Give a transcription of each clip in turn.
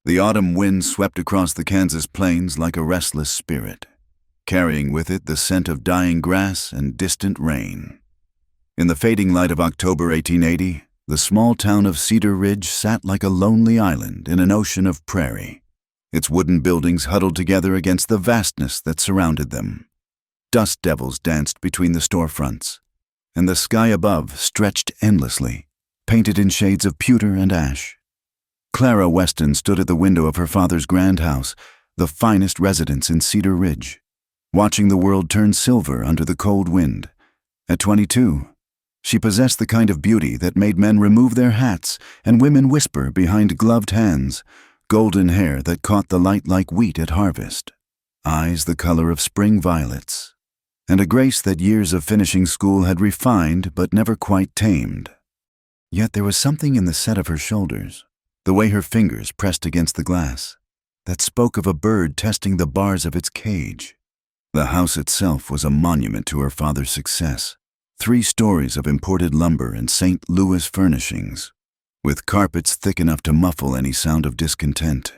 The autumn wind swept across the Kansas plains like a restless spirit, carrying with it the scent of dying grass and distant rain. In the fading light of October 1880, the small town of Cedar Ridge sat like a lonely island in an ocean of prairie, its wooden buildings huddled together against the vastness that surrounded them. Dust devils danced between the storefronts, and the sky above stretched endlessly, painted in shades of pewter and ash. Clara Weston stood at the window of her father's grand house, the finest residence in Cedar Ridge, watching the world turn silver under the cold wind. At 22, she possessed the kind of beauty that made men remove their hats and women whisper behind gloved hands, golden hair that caught the light like wheat at harvest, eyes the color of spring violets, and a grace that years of finishing school had refined but never quite tamed. Yet there was something in the set of her shoulders, the way her fingers pressed against the glass, that spoke of a bird testing the bars of its cage. The house itself was a monument to her father's success, 3 stories of imported lumber and St. Louis furnishings, with carpets thick enough to muffle any sound of discontent.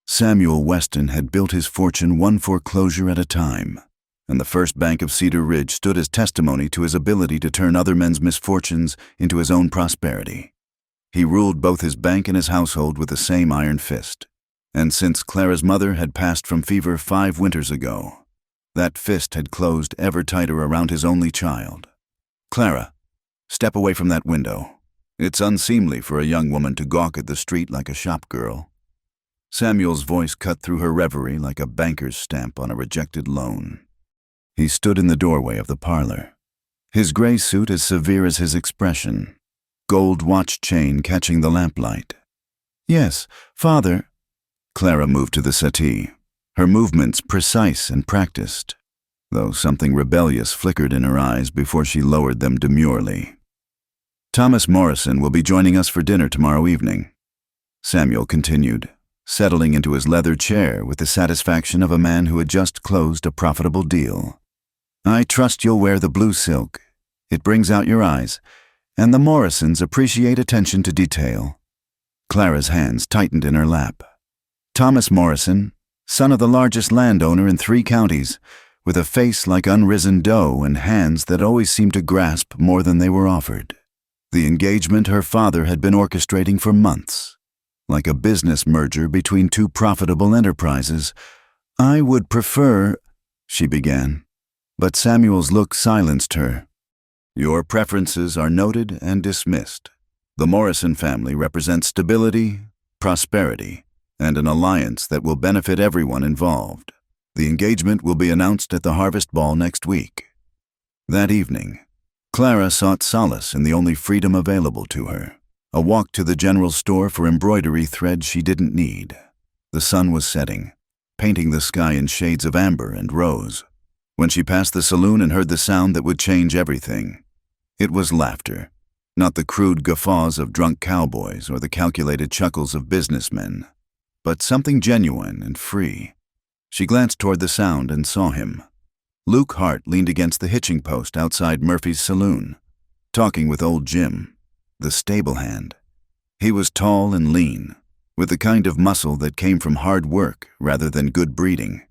Samuel Weston had built his fortune one foreclosure at a time, and the First Bank of Cedar Ridge stood as testimony to his ability to turn other men's misfortunes into his own prosperity. He ruled both his bank and his household with the same iron fist, and since Clara's mother had passed from fever 5 winters ago, that fist had closed ever tighter around his only child. "Clara, step away from that window. It's unseemly for a young woman to gawk at the street like a shop girl." Samuel's voice cut through her reverie like a banker's stamp on a rejected loan. He stood in the doorway of the parlor, his gray suit as severe as his expression, gold watch chain catching the lamplight. "Yes, Father." Clara moved to the settee, her movements precise and practiced, though something rebellious flickered in her eyes before she lowered them demurely. "Thomas Morrison will be joining us for dinner tomorrow evening," Samuel continued, settling into his leather chair with the satisfaction of a man who had just closed a profitable deal. "I trust you'll wear the blue silk. It brings out your eyes, and the Morrisons appreciate attention to detail." Clara's hands tightened in her lap. Thomas Morrison, son of the largest landowner in 3 counties, with a face like unrisen dough and hands that always seemed to grasp more than they were offered. The engagement her father had been orchestrating for months, like a business merger between 2 profitable enterprises. "I would prefer," she began, but Samuel's look silenced her. "Your preferences are noted and dismissed. The Morrison family represents stability, prosperity, and an alliance that will benefit everyone involved. The engagement will be announced at the Harvest Ball next week." That evening, Clara sought solace in the only freedom available to her, a walk to the general store for embroidery thread she didn't need. The sun was setting, painting the sky in shades of amber and rose, when she passed the saloon and heard the sound that would change everything. It was laughter, not the crude guffaws of drunk cowboys or the calculated chuckles of businessmen, but something genuine and free. She glanced toward the sound and saw him. Luke Hart leaned against the hitching post outside Murphy's saloon, talking with old Jim, the stable hand. He was tall and lean, with the kind of muscle that came from hard work rather than good breeding.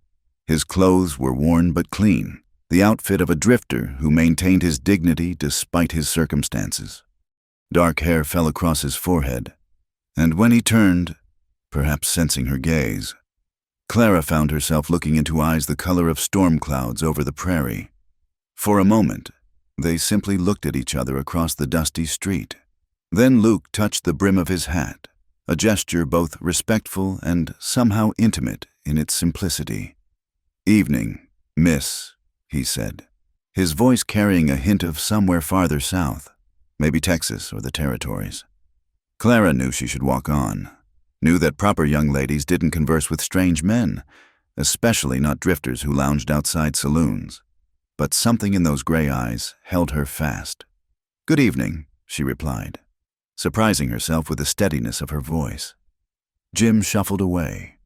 His clothes were worn but clean, the outfit of a drifter who maintained his dignity despite his circumstances. Dark hair fell across his forehead, and when he turned, perhaps sensing her gaze, Clara found herself looking into eyes the color of storm clouds over the prairie. For a moment, they simply looked at each other across the dusty street. Then Luke touched the brim of his hat, a gesture both respectful and somehow intimate in its simplicity. "Evening, miss," he said, his voice carrying a hint of somewhere farther south, maybe Texas or the Territories. Clara knew she should walk on, knew that proper young ladies didn't converse with strange men, especially not drifters who lounged outside saloons. But something in those gray eyes held her fast. "Good evening," she replied, surprising herself with the steadiness of her voice. Jim shuffled away,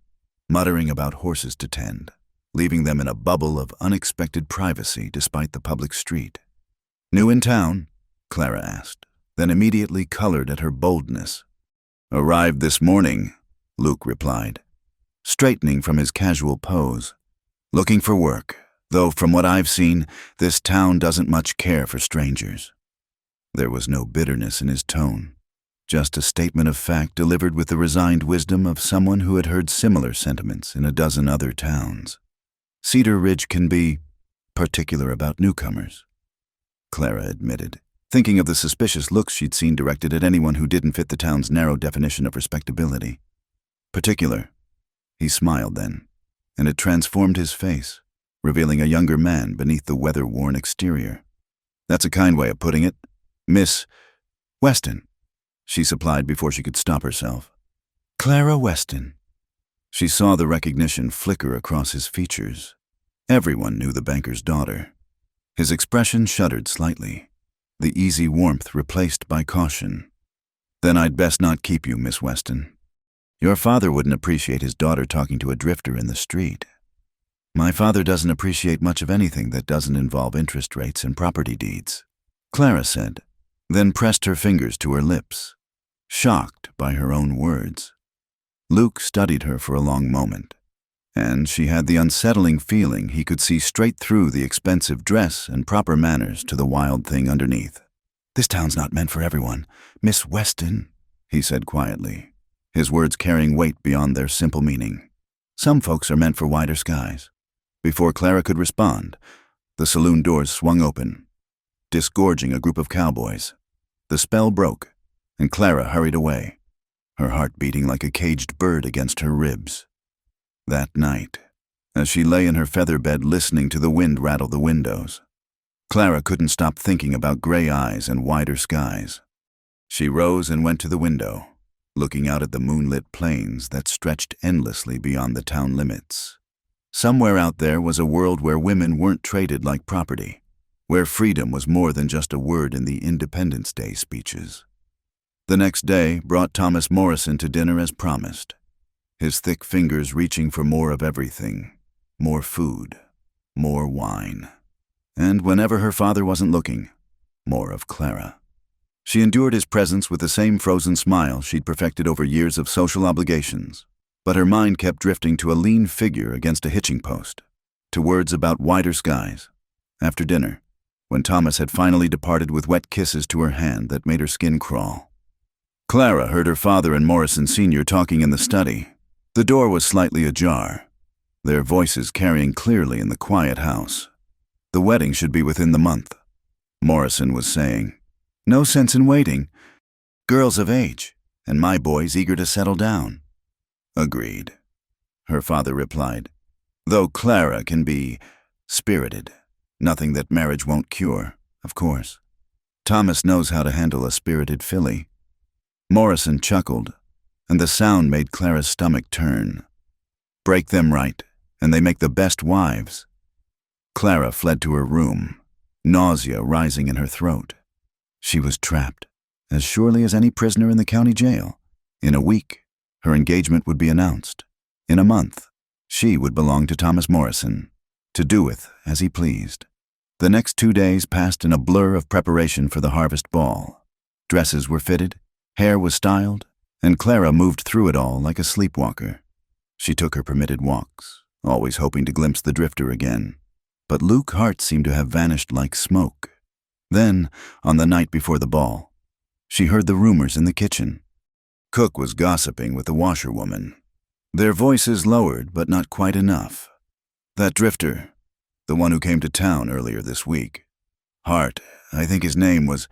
muttering about horses to tend, leaving them in a bubble of unexpected privacy despite the public street. "New in town?" Clara asked, then immediately colored at her boldness. "Arrived this morning," Luke replied, straightening from his casual pose. Looking for work, though from what I've seen, this town doesn't much care for strangers. There was no bitterness in his tone, just a statement of fact delivered with the resigned wisdom of someone who had heard similar sentiments in a dozen other towns. Cedar Ridge can be particular about newcomers, Clara admitted, thinking of the suspicious looks she'd seen directed at anyone who didn't fit the town's narrow definition of respectability. Particular. He smiled then, and it transformed his face, revealing a younger man beneath the weather-worn exterior. That's a kind way of putting it. Miss Weston, she supplied before she could stop herself. Clara Weston. She saw the recognition flicker across his features. Everyone knew the banker's daughter. His expression shuddered slightly, the easy warmth replaced by caution. Then I'd best not keep you, Miss Weston. Your father wouldn't appreciate his daughter talking to a drifter in the street. My father doesn't appreciate much of anything that doesn't involve interest rates and property deeds, Clara said, then pressed her fingers to her lips, shocked by her own words. Luke studied her for a long moment, and she had the unsettling feeling he could see straight through the expensive dress and proper manners to the wild thing underneath. This town's not meant for everyone, Miss Weston, he said quietly, his words carrying weight beyond their simple meaning. Some folks are meant for wider skies. Before Clara could respond, the saloon doors swung open, disgorging a group of cowboys. The spell broke, and Clara hurried away, her heart beating like a caged bird against her ribs. That night, as she lay in her feather bed listening to the wind rattle the windows, Clara couldn't stop thinking about gray eyes and wider skies. She rose and went to the window, looking out at the moonlit plains that stretched endlessly beyond the town limits. Somewhere out there was a world where women weren't traded like property, where freedom was more than just a word in the Independence Day speeches. The next day brought Thomas Morrison to dinner as promised, his thick fingers reaching for more of everything, more food, more wine, and whenever her father wasn't looking, more of Clara. She endured his presence with the same frozen smile she'd perfected over years of social obligations, but her mind kept drifting to a lean figure against a hitching post, to words about wider skies. After dinner, when Thomas had finally departed with wet kisses to her hand that made her skin crawl, Clara heard her father and Morrison Sr. talking in the study. The door was slightly ajar, their voices carrying clearly in the quiet house. The wedding should be within the month, Morrison was saying. No sense in waiting. Girls of age, and my boys eager to settle down. Agreed, her father replied, though Clara can be spirited, nothing that marriage won't cure, of course. Thomas knows how to handle a spirited filly. Morrison chuckled, and the sound made Clara's stomach turn. Break them right, and they make the best wives. Clara fled to her room, nausea rising in her throat. She was trapped, as surely as any prisoner in the county jail. In a week, her engagement would be announced. In a month, she would belong to Thomas Morrison, to do with as he pleased. The next 2 days passed in a blur of preparation for the harvest ball. Dresses were fitted, hair was styled, and Clara moved through it all like a sleepwalker. She took her permitted walks, always hoping to glimpse the drifter again. But Luke Hart seemed to have vanished like smoke. Then, on the night before the ball, she heard the rumors in the kitchen. Cook was gossiping with the washerwoman. Their voices lowered, but not quite enough. That drifter, the one who came to town earlier this week. Hart, I think his name was.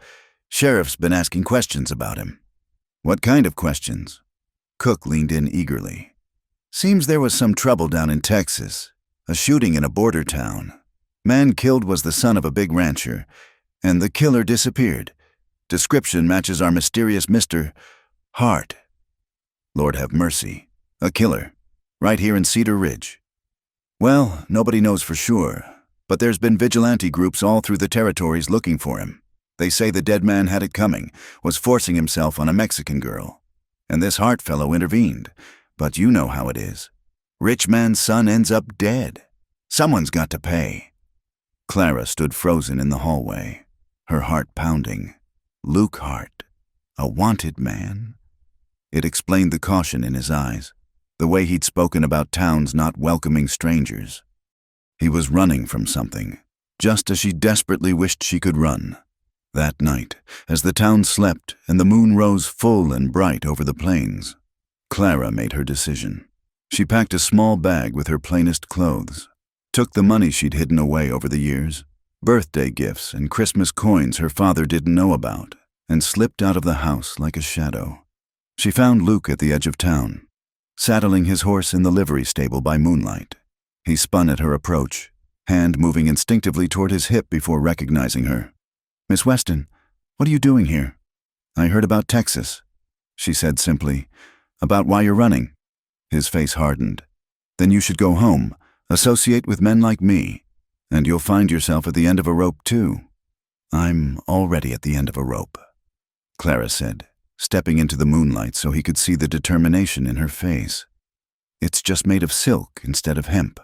Sheriff's been asking questions about him. What kind of questions? Cook leaned in eagerly. Seems there was some trouble down in Texas, a shooting in a border town. Man killed was the son of a big rancher, and the killer disappeared. Description matches our mysterious Mr. Hart. Lord have mercy. A killer. Right here in Cedar Ridge. Well, nobody knows for sure, but there's been vigilante groups all through the territories looking for him. They say the dead man had it coming, was forcing himself on a Mexican girl. And this Hart fellow intervened. But you know how it is. Rich man's son ends up dead. Someone's got to pay. Clara stood frozen in the hallway, her heart pounding. Luke Hart, a wanted man? It explained the caution in his eyes, the way he'd spoken about towns not welcoming strangers. He was running from something, just as she desperately wished she could run. That night, as the town slept and the moon rose full and bright over the plains, Clara made her decision. She packed a small bag with her plainest clothes, took the money she'd hidden away over the years, birthday gifts and Christmas coins her father didn't know about, and slipped out of the house like a shadow. She found Luke at the edge of town, saddling his horse in the livery stable by moonlight. He spun at her approach, hand moving instinctively toward his hip before recognizing her. "Miss Weston, what are you doing here?" "I heard about Texas," she said simply. "About why you're running." His face hardened. "Then you should go home, associate with men like me, and you'll find yourself at the end of a rope too." "I'm already at the end of a rope," Clara said, stepping into the moonlight so he could see the determination in her face. "It's just made of silk instead of hemp."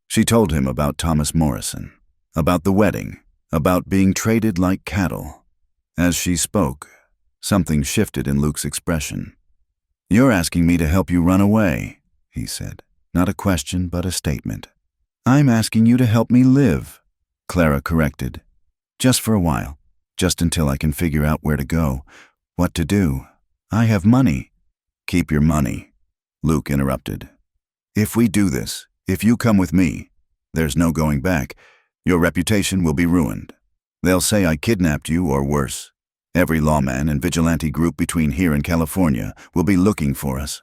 She told him about Thomas Morrison, about the wedding, about being traded like cattle. As she spoke, something shifted in Luke's expression. "You're asking me to help you run away," he said. Not a question, but a statement. "I'm asking you to help me live," Clara corrected. "Just for a while, just until I can figure out where to go, what to do. I have money." "Keep your money," Luke interrupted. "If we do this, if you come with me, there's no going back. Your reputation will be ruined. They'll say I kidnapped you or worse. Every lawman and vigilante group between here and California will be looking for us."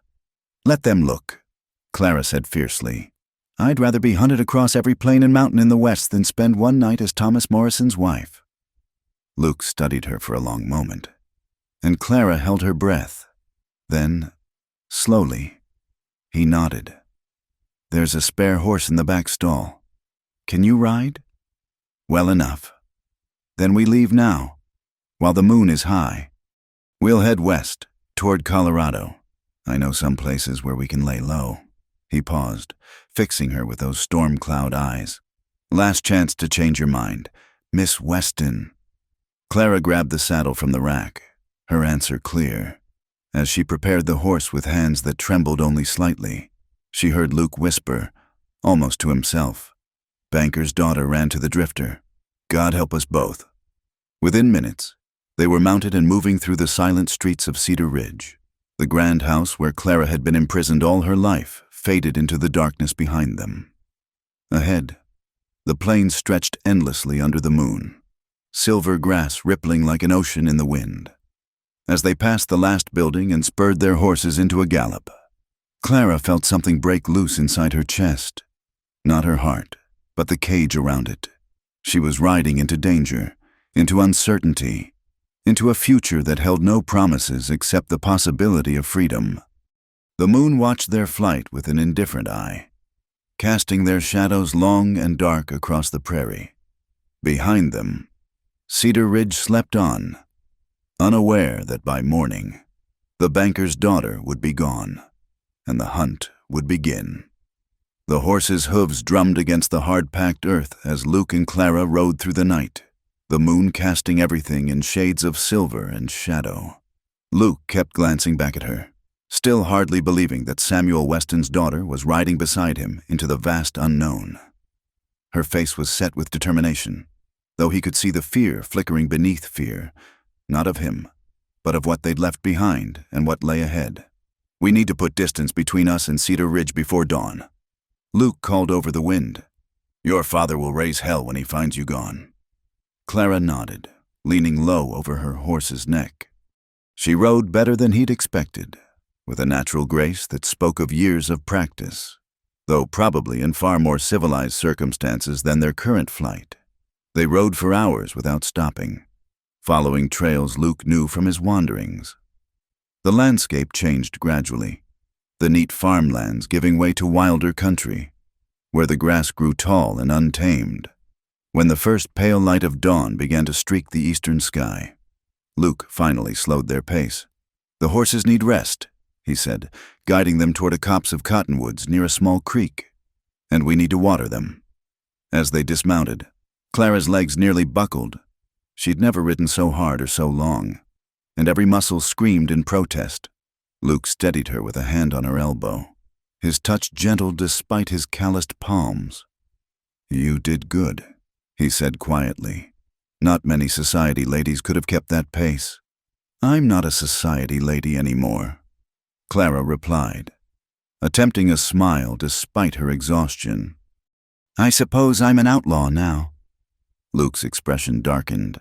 "Let them look," Clara said fiercely. "I'd rather be hunted across every plain and mountain in the West than spend one night as Thomas Morrison's wife." Luke studied her for a long moment, and Clara held her breath. Then, slowly, he nodded. "There's a spare horse in the back stall. Can you ride?" "Well enough." "Then we leave now, while the moon is high. We'll head west, toward Colorado. I know some places where we can lay low." He paused, fixing her with those storm cloud eyes. "Last chance to change your mind. Miss Weston." Clara grabbed the saddle from the rack, her answer clear. As she prepared the horse with hands that trembled only slightly, she heard Luke whisper, almost to himself. "Banker's daughter ran to the drifter. God help us both." Within minutes, they were mounted and moving through the silent streets of Cedar Ridge. The grand house where Clara had been imprisoned all her life faded into the darkness behind them. Ahead, the plains stretched endlessly under the moon, silver grass rippling like an ocean in the wind. As they passed the last building and spurred their horses into a gallop, Clara felt something break loose inside her chest. Not her heart, but the cage around it. She was riding into danger, into uncertainty, into a future that held no promises except the possibility of freedom. The moon watched their flight with an indifferent eye, casting their shadows long and dark across the prairie. Behind them, Cedar Ridge slept on, unaware that by morning, the banker's daughter would be gone, and the hunt would begin. The horses' hooves drummed against the hard-packed earth as Luke and Clara rode through the night, the moon casting everything in shades of silver and shadow. Luke kept glancing back at her, still hardly believing that Samuel Weston's daughter was riding beside him into the vast unknown. Her face was set with determination, though he could see the fear flickering beneath fear, not of him, but of what they'd left behind and what lay ahead. "We need to put distance between us and Cedar Ridge before dawn," Luke called over the wind. "Your father will raise hell when he finds you gone." Clara nodded, leaning low over her horse's neck. She rode better than he'd expected, with a natural grace that spoke of years of practice, though probably in far more civilized circumstances than their current flight. They rode for hours without stopping, following trails Luke knew from his wanderings. The landscape changed gradually, the neat farmlands giving way to wilder country, where the grass grew tall and untamed. When the first pale light of dawn began to streak the eastern sky, Luke finally slowed their pace. "The horses need rest," he said, guiding them toward a copse of cottonwoods near a small creek, "and we need to water them." As they dismounted, Clara's legs nearly buckled. She'd never ridden so hard or so long. and every muscle screamed in protest. Luke steadied her with a hand on her elbow, his touch gentle despite his calloused palms. "You did good," he said quietly. Not many society ladies could have kept that pace. "I'm not a society lady anymore," Clara replied, attempting a smile despite her exhaustion. "I suppose I'm an outlaw now." Luke's expression darkened.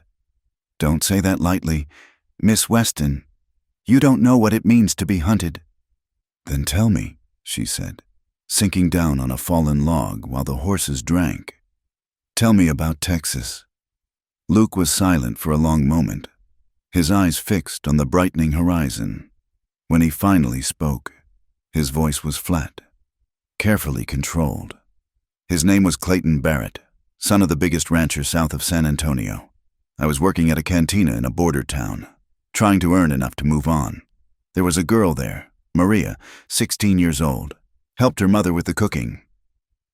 "Don't say that lightly. Miss Weston, you don't know what it means to be hunted." "Then tell me," she said, sinking down on a fallen log while the horses drank. "Tell me about Texas." Luke was silent for a long moment, his eyes fixed on the brightening horizon. When he finally spoke, his voice was flat, carefully controlled. His name was Clayton Barrett, son of the biggest rancher south of San Antonio. I was working at a cantina in a border town, trying to earn enough to move on. There was a girl there, Maria, 16 years old, helped her mother with the cooking.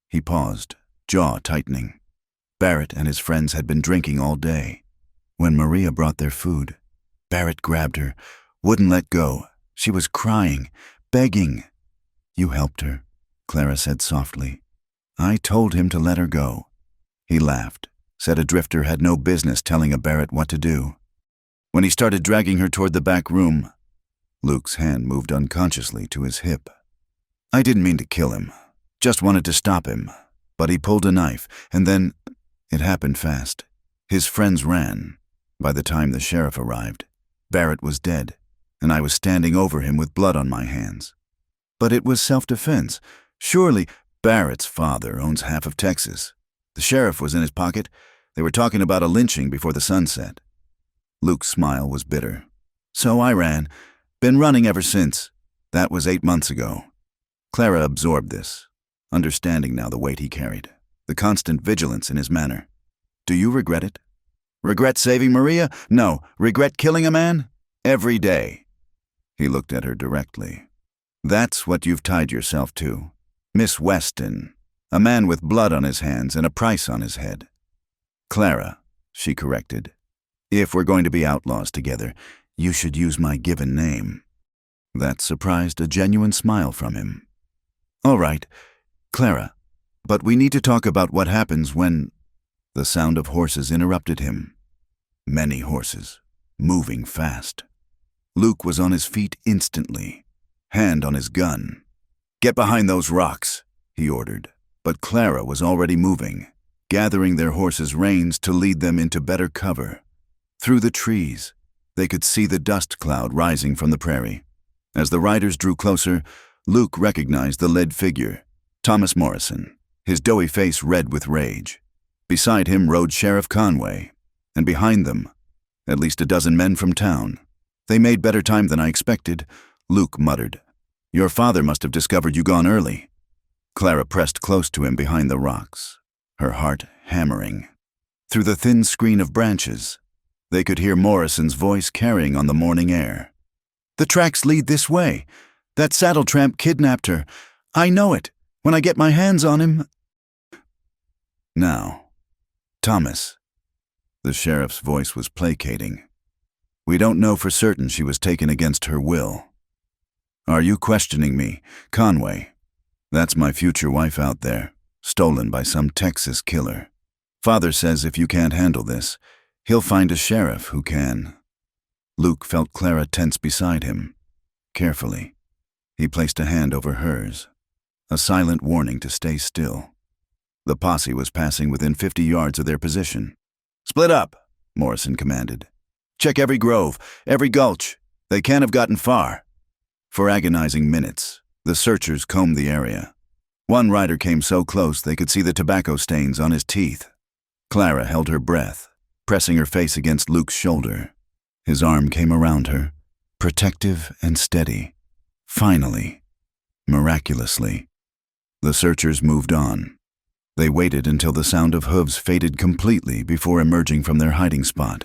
He paused, jaw tightening. Barrett and his friends had been drinking all day. When Maria brought their food, Barrett grabbed her, wouldn't let go. She was crying, begging. "You helped her," Clara said softly. "I told him to let her go." He laughed, said a drifter had no business telling a Barrett what to do. When he started dragging her toward the back room, Luke's hand moved unconsciously to his hip. "I didn't mean to kill him, just wanted to stop him, but he pulled a knife, and then it happened fast. His friends ran. By the time the sheriff arrived, Barrett was dead, and I was standing over him with blood on my hands. But it was self-defense. Surely Barrett's father owns half of Texas. The sheriff was in his pocket. They were talking about a lynching before the sun set." Luke's smile was bitter. "So I ran. Been running ever since. That was 8 months ago." Clara absorbed this, understanding now the weight he carried, the constant vigilance in his manner. "Do you regret it?" "Regret saving Maria? No. Regret killing a man? Every day." He looked at her directly. "That's what you've tied yourself to. Miss Weston, a man with blood on his hands and a price on his head." "Clara," she corrected. "If we're going to be outlaws together, you should use my given name." That surprised a genuine smile from him. "All right, Clara, but we need to talk about what happens when—" The sound of horses interrupted him. Many horses, moving fast. Luke was on his feet instantly, hand on his gun. "Get behind those rocks," he ordered, but Clara was already moving, gathering their horses' reins to lead them into better cover. Through the trees, they could see the dust cloud rising from the prairie. As the riders drew closer, Luke recognized the lead figure, Thomas Morrison, his doughy face red with rage. Beside him rode Sheriff Conway, and behind them, at least a dozen men from town. "They made better time than I expected," Luke muttered. "Your father must have discovered you gone early." Clara pressed close to him behind the rocks, her heart hammering. Through the thin screen of branches, they could hear Morrison's voice carrying on the morning air. "The tracks lead this way. That saddle tramp kidnapped her. I know it. When I get my hands on him—" "Now, Thomas," the sheriff's voice was placating. "We don't know for certain she was taken against her will. Are you questioning me, Conway? That's my future wife out there, stolen by some Texas killer. Father says if you can't handle this, he'll find a sheriff who can." Luke felt Clara tense beside him. Carefully, he placed a hand over hers, a silent warning to stay still. The posse was passing within 50 yards of their position. "Split up," Morrison commanded. "Check every grove, every gulch. They can't have gotten far." For agonizing minutes, the searchers combed the area. One rider came so close they could see the tobacco stains on his teeth. Clara held her breath, pressing her face against Luke's shoulder. His arm came around her, protective and steady. Finally, miraculously, the searchers moved on. They waited until the sound of hooves faded completely before emerging from their hiding spot.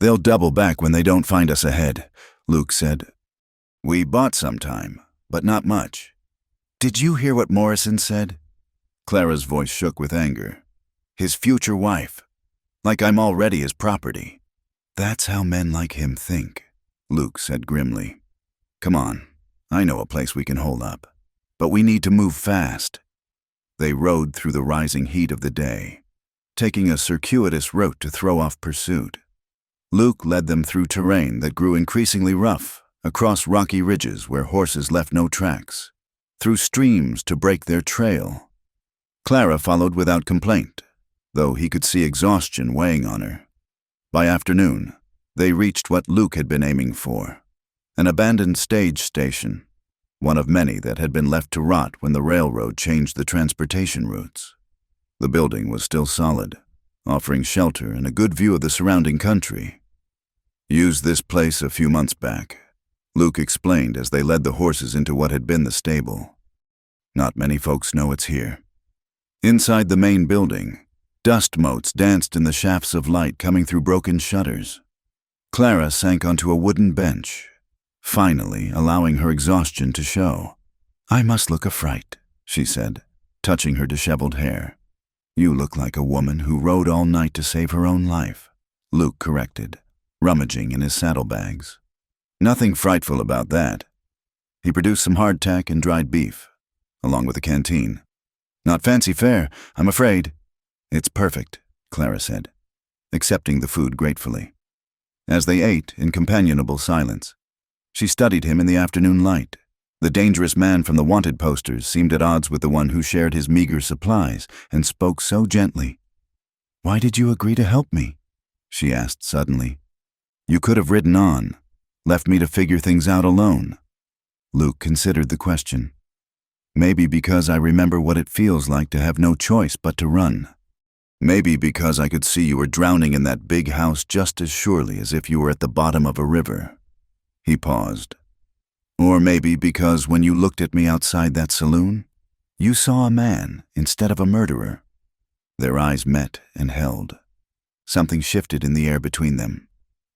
"They'll double back when they don't find us ahead," Luke said. "We bought some time, but not much." "Did you hear what Morrison said?" Clara's voice shook with anger. "His future wife. Like I'm already his property." "That's how men like him think," Luke said grimly. "Come on, I know a place we can hold up. But we need to move fast." They rode through the rising heat of the day, taking a circuitous route to throw off pursuit. Luke led them through terrain that grew increasingly rough, across rocky ridges where horses left no tracks, through streams to break their trail. Clara followed without complaint, though he could see exhaustion weighing on her. By afternoon, they reached what Luke had been aiming for, an abandoned stage station, one of many that had been left to rot when the railroad changed the transportation routes. The building was still solid, offering shelter and a good view of the surrounding country. "Used this place a few months back," Luke explained as they led the horses into what had been the stable. "Not many folks know it's here." Inside the main building, dust motes danced in the shafts of light coming through broken shutters. Clara sank onto a wooden bench, finally allowing her exhaustion to show. "I must look a fright," she said, touching her disheveled hair. "You look like a woman who rode all night to save her own life," Luke corrected, rummaging in his saddlebags. "Nothing frightful about that." He produced some hardtack and dried beef, along with a canteen. "Not fancy fare, I'm afraid." "It's perfect," Clara said, accepting the food gratefully. As they ate in companionable silence, she studied him in the afternoon light. The dangerous man from the wanted posters seemed at odds with the one who shared his meager supplies and spoke so gently. "Why did you agree to help me?" she asked suddenly. "You could have ridden on, left me to figure things out alone." Luke considered the question. "Maybe because I remember what it feels like to have no choice but to run. Maybe because I could see you were drowning in that big house just as surely as if you were at the bottom of a river." He paused. "Or maybe because when you looked at me outside that saloon, you saw a man instead of a murderer." Their eyes met and held. Something shifted in the air between them,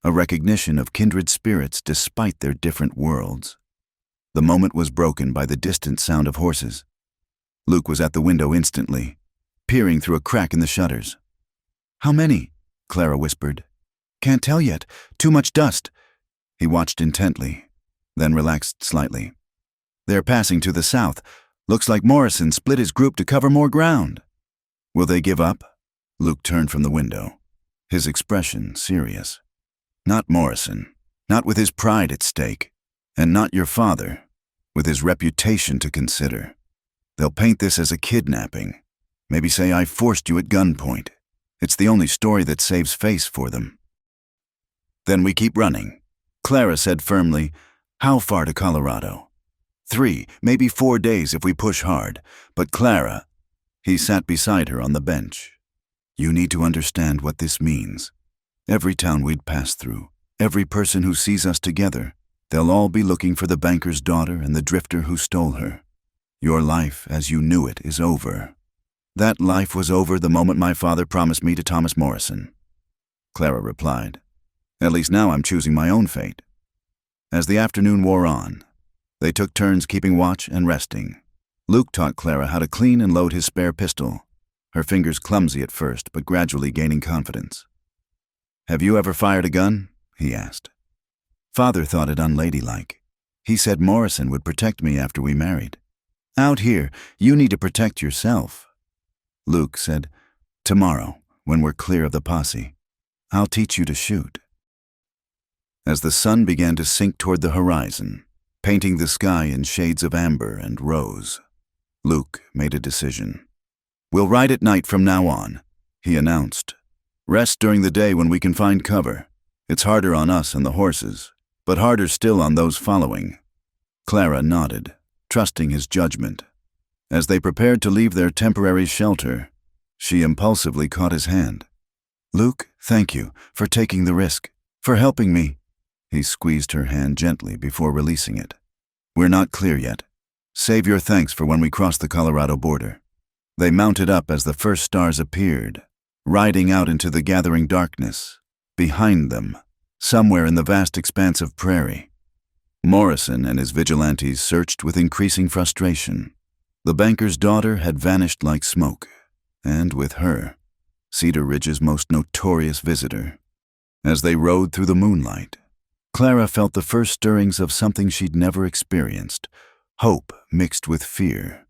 a recognition of kindred spirits despite their different worlds. The moment was broken by the distant sound of horses. Luke was at the window instantly, peering through a crack in the shutters. "How many?" Clara whispered. "Can't tell yet. Too much dust." He watched intently, then relaxed slightly. "They're passing to the south. Looks like Morrison split his group to cover more ground." "Will they give up?" Luke turned from the window, his expression serious. "Not Morrison, not with his pride at stake, and not your father, with his reputation to consider. They'll paint this as a kidnapping, maybe say I forced you at gunpoint. It's the only story that saves face for them." "Then we keep running," Clara said firmly. "How far to Colorado?" 3, maybe 4 days if we push hard. But Clara," he sat beside her on the bench, "you need to understand what this means. Every town we'd pass through, every person who sees us together, they'll all be looking for the banker's daughter and the drifter who stole her. Your life as you knew it is over. That life was over the moment my father promised me to Thomas Morrison." Clara replied, "At least now I'm choosing my own fate." As the afternoon wore on, they took turns keeping watch and resting. Luke taught Clara how to clean and load his spare pistol, her fingers clumsy at first but gradually gaining confidence. "Have you ever fired a gun?" he asked. "Father thought it unladylike. He said Morrison would protect me after we married. Out here, you need to protect yourself." Luke said, "Tomorrow, when we're clear of the posse, I'll teach you to shoot." As the sun began to sink toward the horizon, painting the sky in shades of amber and rose, Luke made a decision. "We'll ride at night from now on," he announced. "Rest during the day when we can find cover. It's harder on us and the horses, but harder still on those following." Clara nodded, trusting his judgment. As they prepared to leave their temporary shelter, she impulsively caught his hand. "Luke, thank you for taking the risk, for helping me." He squeezed her hand gently before releasing it. "We're not clear yet. Save your thanks for when we cross the Colorado border." They mounted up as the first stars appeared, riding out into the gathering darkness. Behind them, somewhere in the vast expanse of prairie, Morrison and his vigilantes searched with increasing frustration. The banker's daughter had vanished like smoke, and with her, Cedar Ridge's most notorious visitor. As they rode through the moonlight, Clara felt the first stirrings of something she'd never experienced. Hope mixed with fear.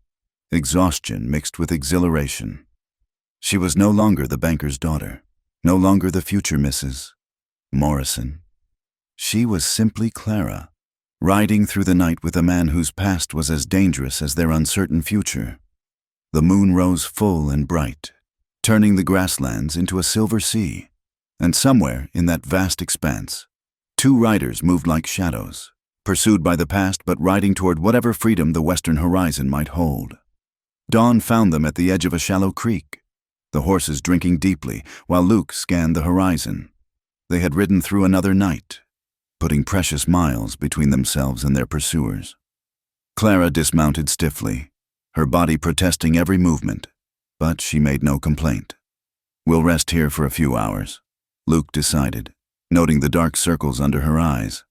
Exhaustion mixed with exhilaration. She was no longer the banker's daughter. No longer the future Mrs. Morrison. She was simply Clara, riding through the night with a man whose past was as dangerous as their uncertain future. The moon rose full and bright, turning the grasslands into a silver sea, and somewhere in that vast expanse, two riders moved like shadows, pursued by the past but riding toward whatever freedom the western horizon might hold. Dawn found them at the edge of a shallow creek, the horses drinking deeply while Luke scanned the horizon. They had ridden through another night, putting precious miles between themselves and their pursuers. Clara dismounted stiffly, her body protesting every movement, but she made no complaint. "We'll rest here for a few hours," Luke decided, noting the dark circles under her eyes.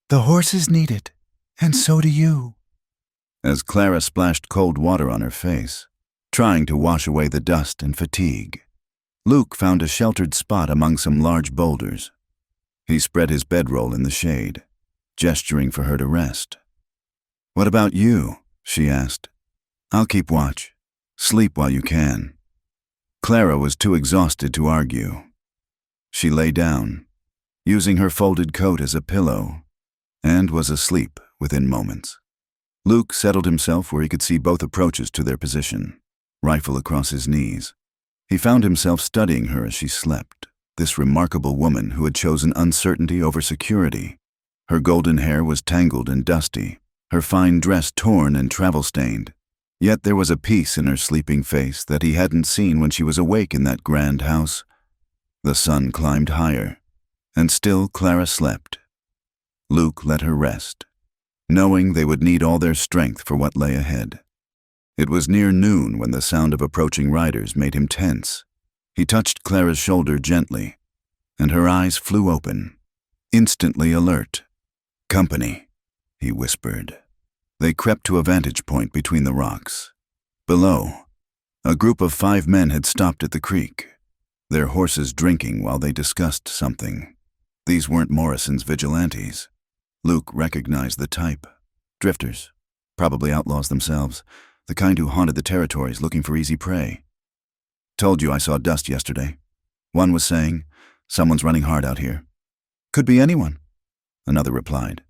"The horses need it, and so do you." As Clara splashed cold water on her face, trying to wash away the dust and fatigue, Luke found a sheltered spot among some large boulders. He spread his bedroll in the shade, gesturing for her to rest. "What about you?" she asked. "I'll keep watch. Sleep while you can." Clara was too exhausted to argue. She lay down, using her folded coat as a pillow, and was asleep within moments. Luke settled himself where he could see both approaches to their position, rifle across his knees. He found himself studying her as she slept, this remarkable woman who had chosen uncertainty over security. Her golden hair was tangled and dusty, her fine dress torn and travel-stained. Yet there was a peace in her sleeping face that he hadn't seen when she was awake in that grand house. The sun climbed higher, and still Clara slept. Luke let her rest, knowing they would need all their strength for what lay ahead. It was near noon when the sound of approaching riders made him tense. He touched Clara's shoulder gently, and her eyes flew open, instantly alert. "Company," he whispered. They crept to a vantage point between the rocks. Below, a group of 5 men had stopped at the creek, their horses drinking while they discussed something. These weren't Morrison's Vigilantes. Luke recognized the type. Drifters, probably outlaws themselves, the kind who haunted the territories looking for easy prey. "Told you I saw dust yesterday," one was saying. "Someone's running hard out here." "Could be anyone," another replied,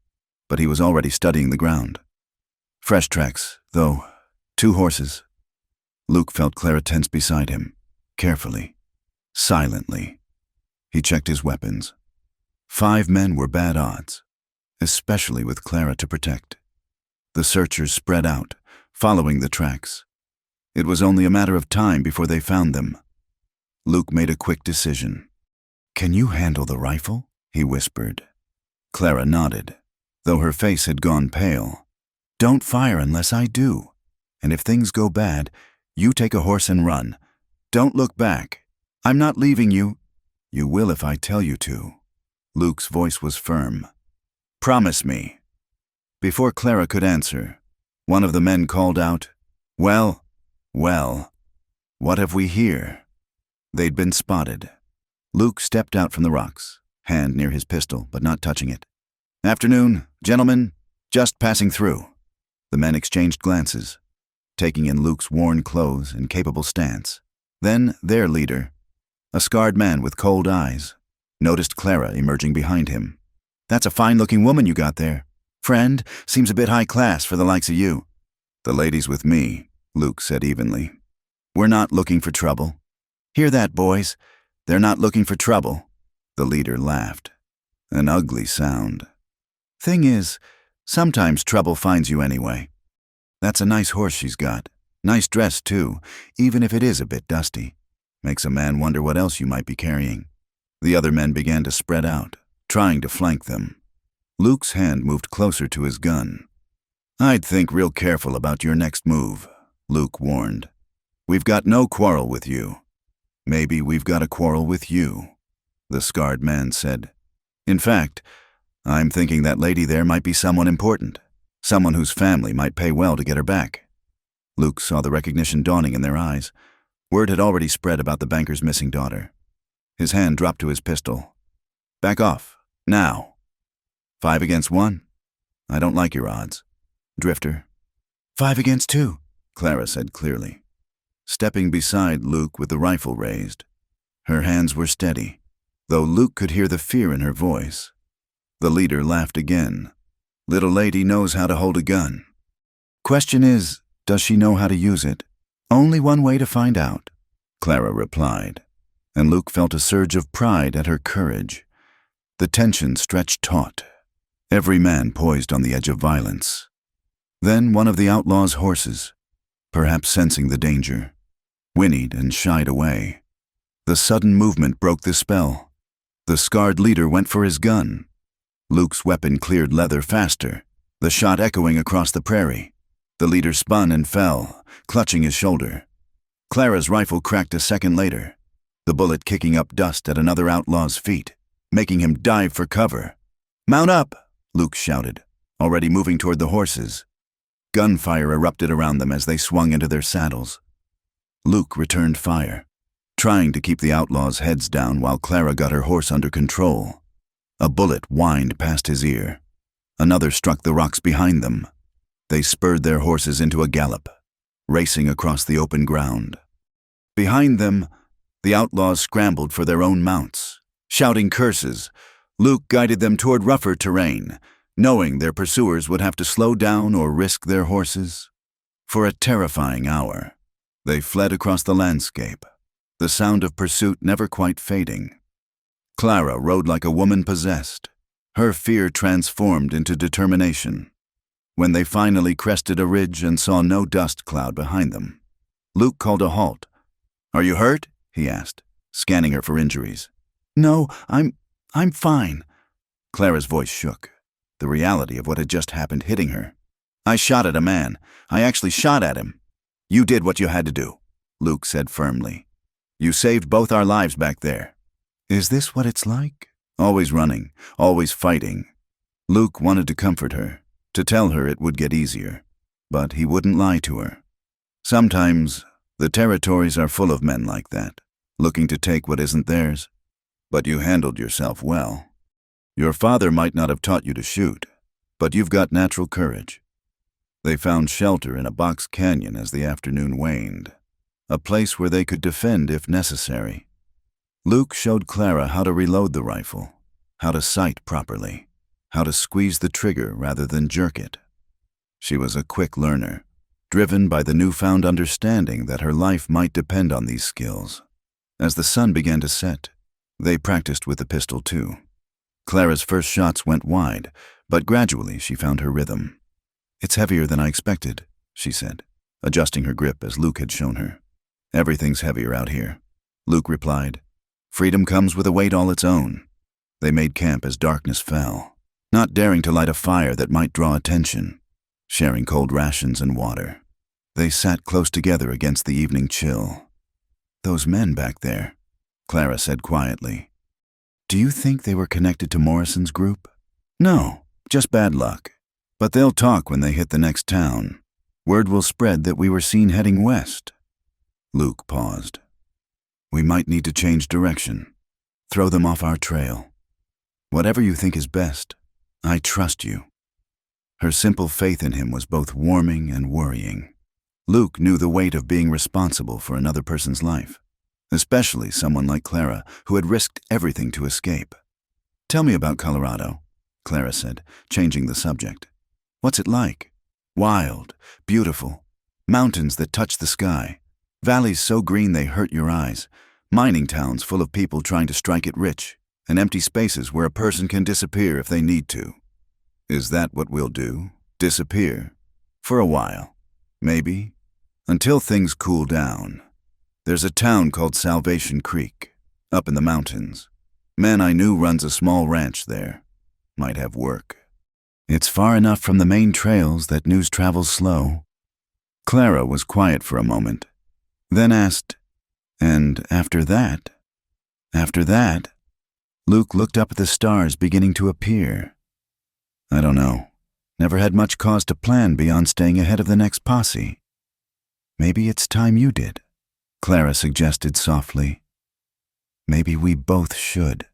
but he was already studying the ground. "Fresh tracks, though. 2 horses. Luke felt Clara tense beside him, carefully, silently. He checked his weapons. 5 men were bad odds, especially with Clara to protect. The searchers spread out, following the tracks. It was only a matter of time before they found them. Luke made a quick decision. "Can you handle the rifle?" he whispered. Clara nodded, though her face had gone pale. "Don't fire unless I do. And if things go bad, you take a horse and run. Don't look back. I'm not leaving you." "You will if I tell you to." Luke's voice was firm. "Promise me." Before Clara could answer, one of the men called out, Well, what have we here?" They'd been spotted. Luke stepped out from the rocks, hand near his pistol, but not touching it. "Afternoon, gentlemen, just passing through." The men exchanged glances, taking in Luke's worn clothes and capable stance. Then their leader, a scarred man with cold eyes, noticed Clara emerging behind him. "That's a fine-looking woman you got there. Friend, seems a bit high class for the likes of you." "The lady's with me," Luke said evenly. "We're not looking for trouble." "Hear that, boys? They're not looking for trouble." The leader laughed. An ugly sound. "Thing is, sometimes trouble finds you anyway. That's a nice horse she's got. Nice dress, too, even if it is a bit dusty. Makes a man wonder what else you might be carrying." The other men began to spread out, trying to flank them. Luke's hand moved closer to his gun. "I'd think real careful about your next move," Luke warned. "We've got no quarrel with you. Maybe we've got a quarrel with you," the scarred man said. "In fact, I'm thinking that lady there might be someone important, someone whose family might pay well to get her back." Luke saw the recognition dawning in their eyes. Word had already spread about the banker's missing daughter. His hand dropped to his pistol. "Back off, now." 5 against 1? I don't like your odds. Drifter. 5 against 2. Clara said clearly, stepping beside Luke with the rifle raised. Her hands were steady, though Luke could hear the fear in her voice. The leader laughed again. Little lady knows how to hold a gun. Question is, does she know how to use it? Only one way to find out, Clara replied, and Luke felt a surge of pride at her courage. The tension stretched taut, every man poised on the edge of violence. Then one of the outlaw's horses, perhaps sensing the danger, whinnied and shied away. The sudden movement broke the spell. The scarred leader went for his gun. Luke's weapon cleared leather faster, the shot echoing across the prairie. The leader spun and fell, clutching his shoulder. Clara's rifle cracked a second later, the bullet kicking up dust at another outlaw's feet, making him dive for cover. "Mount up!" Luke shouted, already moving toward the horses. Gunfire erupted around them as they swung into their saddles. Luke returned fire, trying to keep the outlaws' heads down while Clara got her horse under control. A bullet whined past his ear. Another struck the rocks behind them. They spurred their horses into a gallop, racing across the open ground. Behind them, the outlaws scrambled for their own mounts. Shouting curses, Luke guided them toward rougher terrain, knowing their pursuers would have to slow down or risk their horses. For a terrifying hour, they fled across the landscape, the sound of pursuit never quite fading. Clara rode like a woman possessed, her fear transformed into determination. When they finally crested a ridge and saw no dust cloud behind them, Luke called a halt. "Are you hurt?" he asked, scanning her for injuries. "No, I'm fine." Clara's voice shook, the reality of what had just happened hitting her. "I shot at a man. I actually shot at him." "You did what you had to do," Luke said firmly. "You saved both our lives back there." Is this what it's like? Always running, always fighting. Luke wanted to comfort her, to tell her it would get easier, but he wouldn't lie to her. Sometimes the territories are full of men like that, looking to take what isn't theirs. But you handled yourself well. Your father might not have taught you to shoot, but you've got natural courage. They found shelter in a box canyon as the afternoon waned, a place where they could defend if necessary. Luke showed Clara how to reload the rifle, how to sight properly, how to squeeze the trigger rather than jerk it. She was a quick learner, driven by the newfound understanding that her life might depend on these skills. As the sun began to set, they practiced with the pistol too. Clara's first shots went wide, but gradually she found her rhythm. "It's heavier than I expected," she said, adjusting her grip as Luke had shown her. "Everything's heavier out here," Luke replied. "Freedom comes with a weight all its own." They made camp as darkness fell, not daring to light a fire that might draw attention, sharing cold rations and water. They sat close together against the evening chill. "Those men back there," Clara said quietly. "Do you think they were connected to Morrison's group?" "No, just bad luck. But they'll talk when they hit the next town. Word will spread that we were seen heading west." Luke paused. "We might need to change direction. Throw them off our trail. Whatever you think is best, I trust you." Her simple faith in him was both warming and worrying. Luke knew the weight of being responsible for another person's life, especially someone like Clara, who had risked everything to escape. "Tell me about Colorado," Clara said, changing the subject. "What's it like? Wild, beautiful, mountains that touch the sky, valleys so green they hurt your eyes, mining towns full of people trying to strike it rich, and empty spaces where a person can disappear if they need to." "Is that what we'll do? Disappear? For a while. Maybe. Until things cool down. There's a town called Salvation Creek, up in the mountains. Man I knew runs a small ranch there. Might have work. It's far enough from the main trails that news travels slow." Clara was quiet for a moment, then asked, "And after that?" "After that?" Luke looked up at the stars beginning to appear. "I don't know. Never had much cause to plan beyond staying ahead of the next posse." "Maybe it's time you did," Clara suggested softly. "Maybe we both should."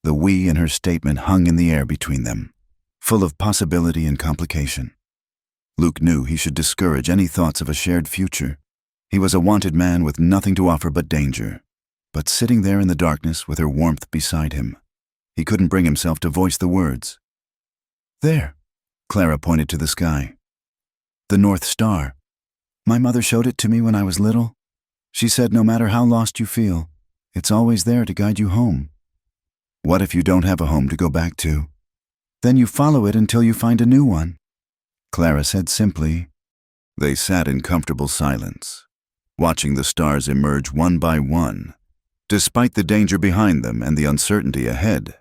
The we in her statement hung in the air between them, full of possibility and complication. Luke knew he should discourage any thoughts of a shared future. He was a wanted man with nothing to offer but danger. But sitting there in the darkness with her warmth beside him, he couldn't bring himself to voice the words. "There," Clara pointed to the sky. "The North Star. My mother showed it to me when I was little. She said no matter how lost you feel, it's always there to guide you home." "What if you don't have a home to go back to?" "Then you follow it until you find a new one," Clara said simply. They sat in comfortable silence, watching the stars emerge one by one. Despite the danger behind them and the uncertainty ahead,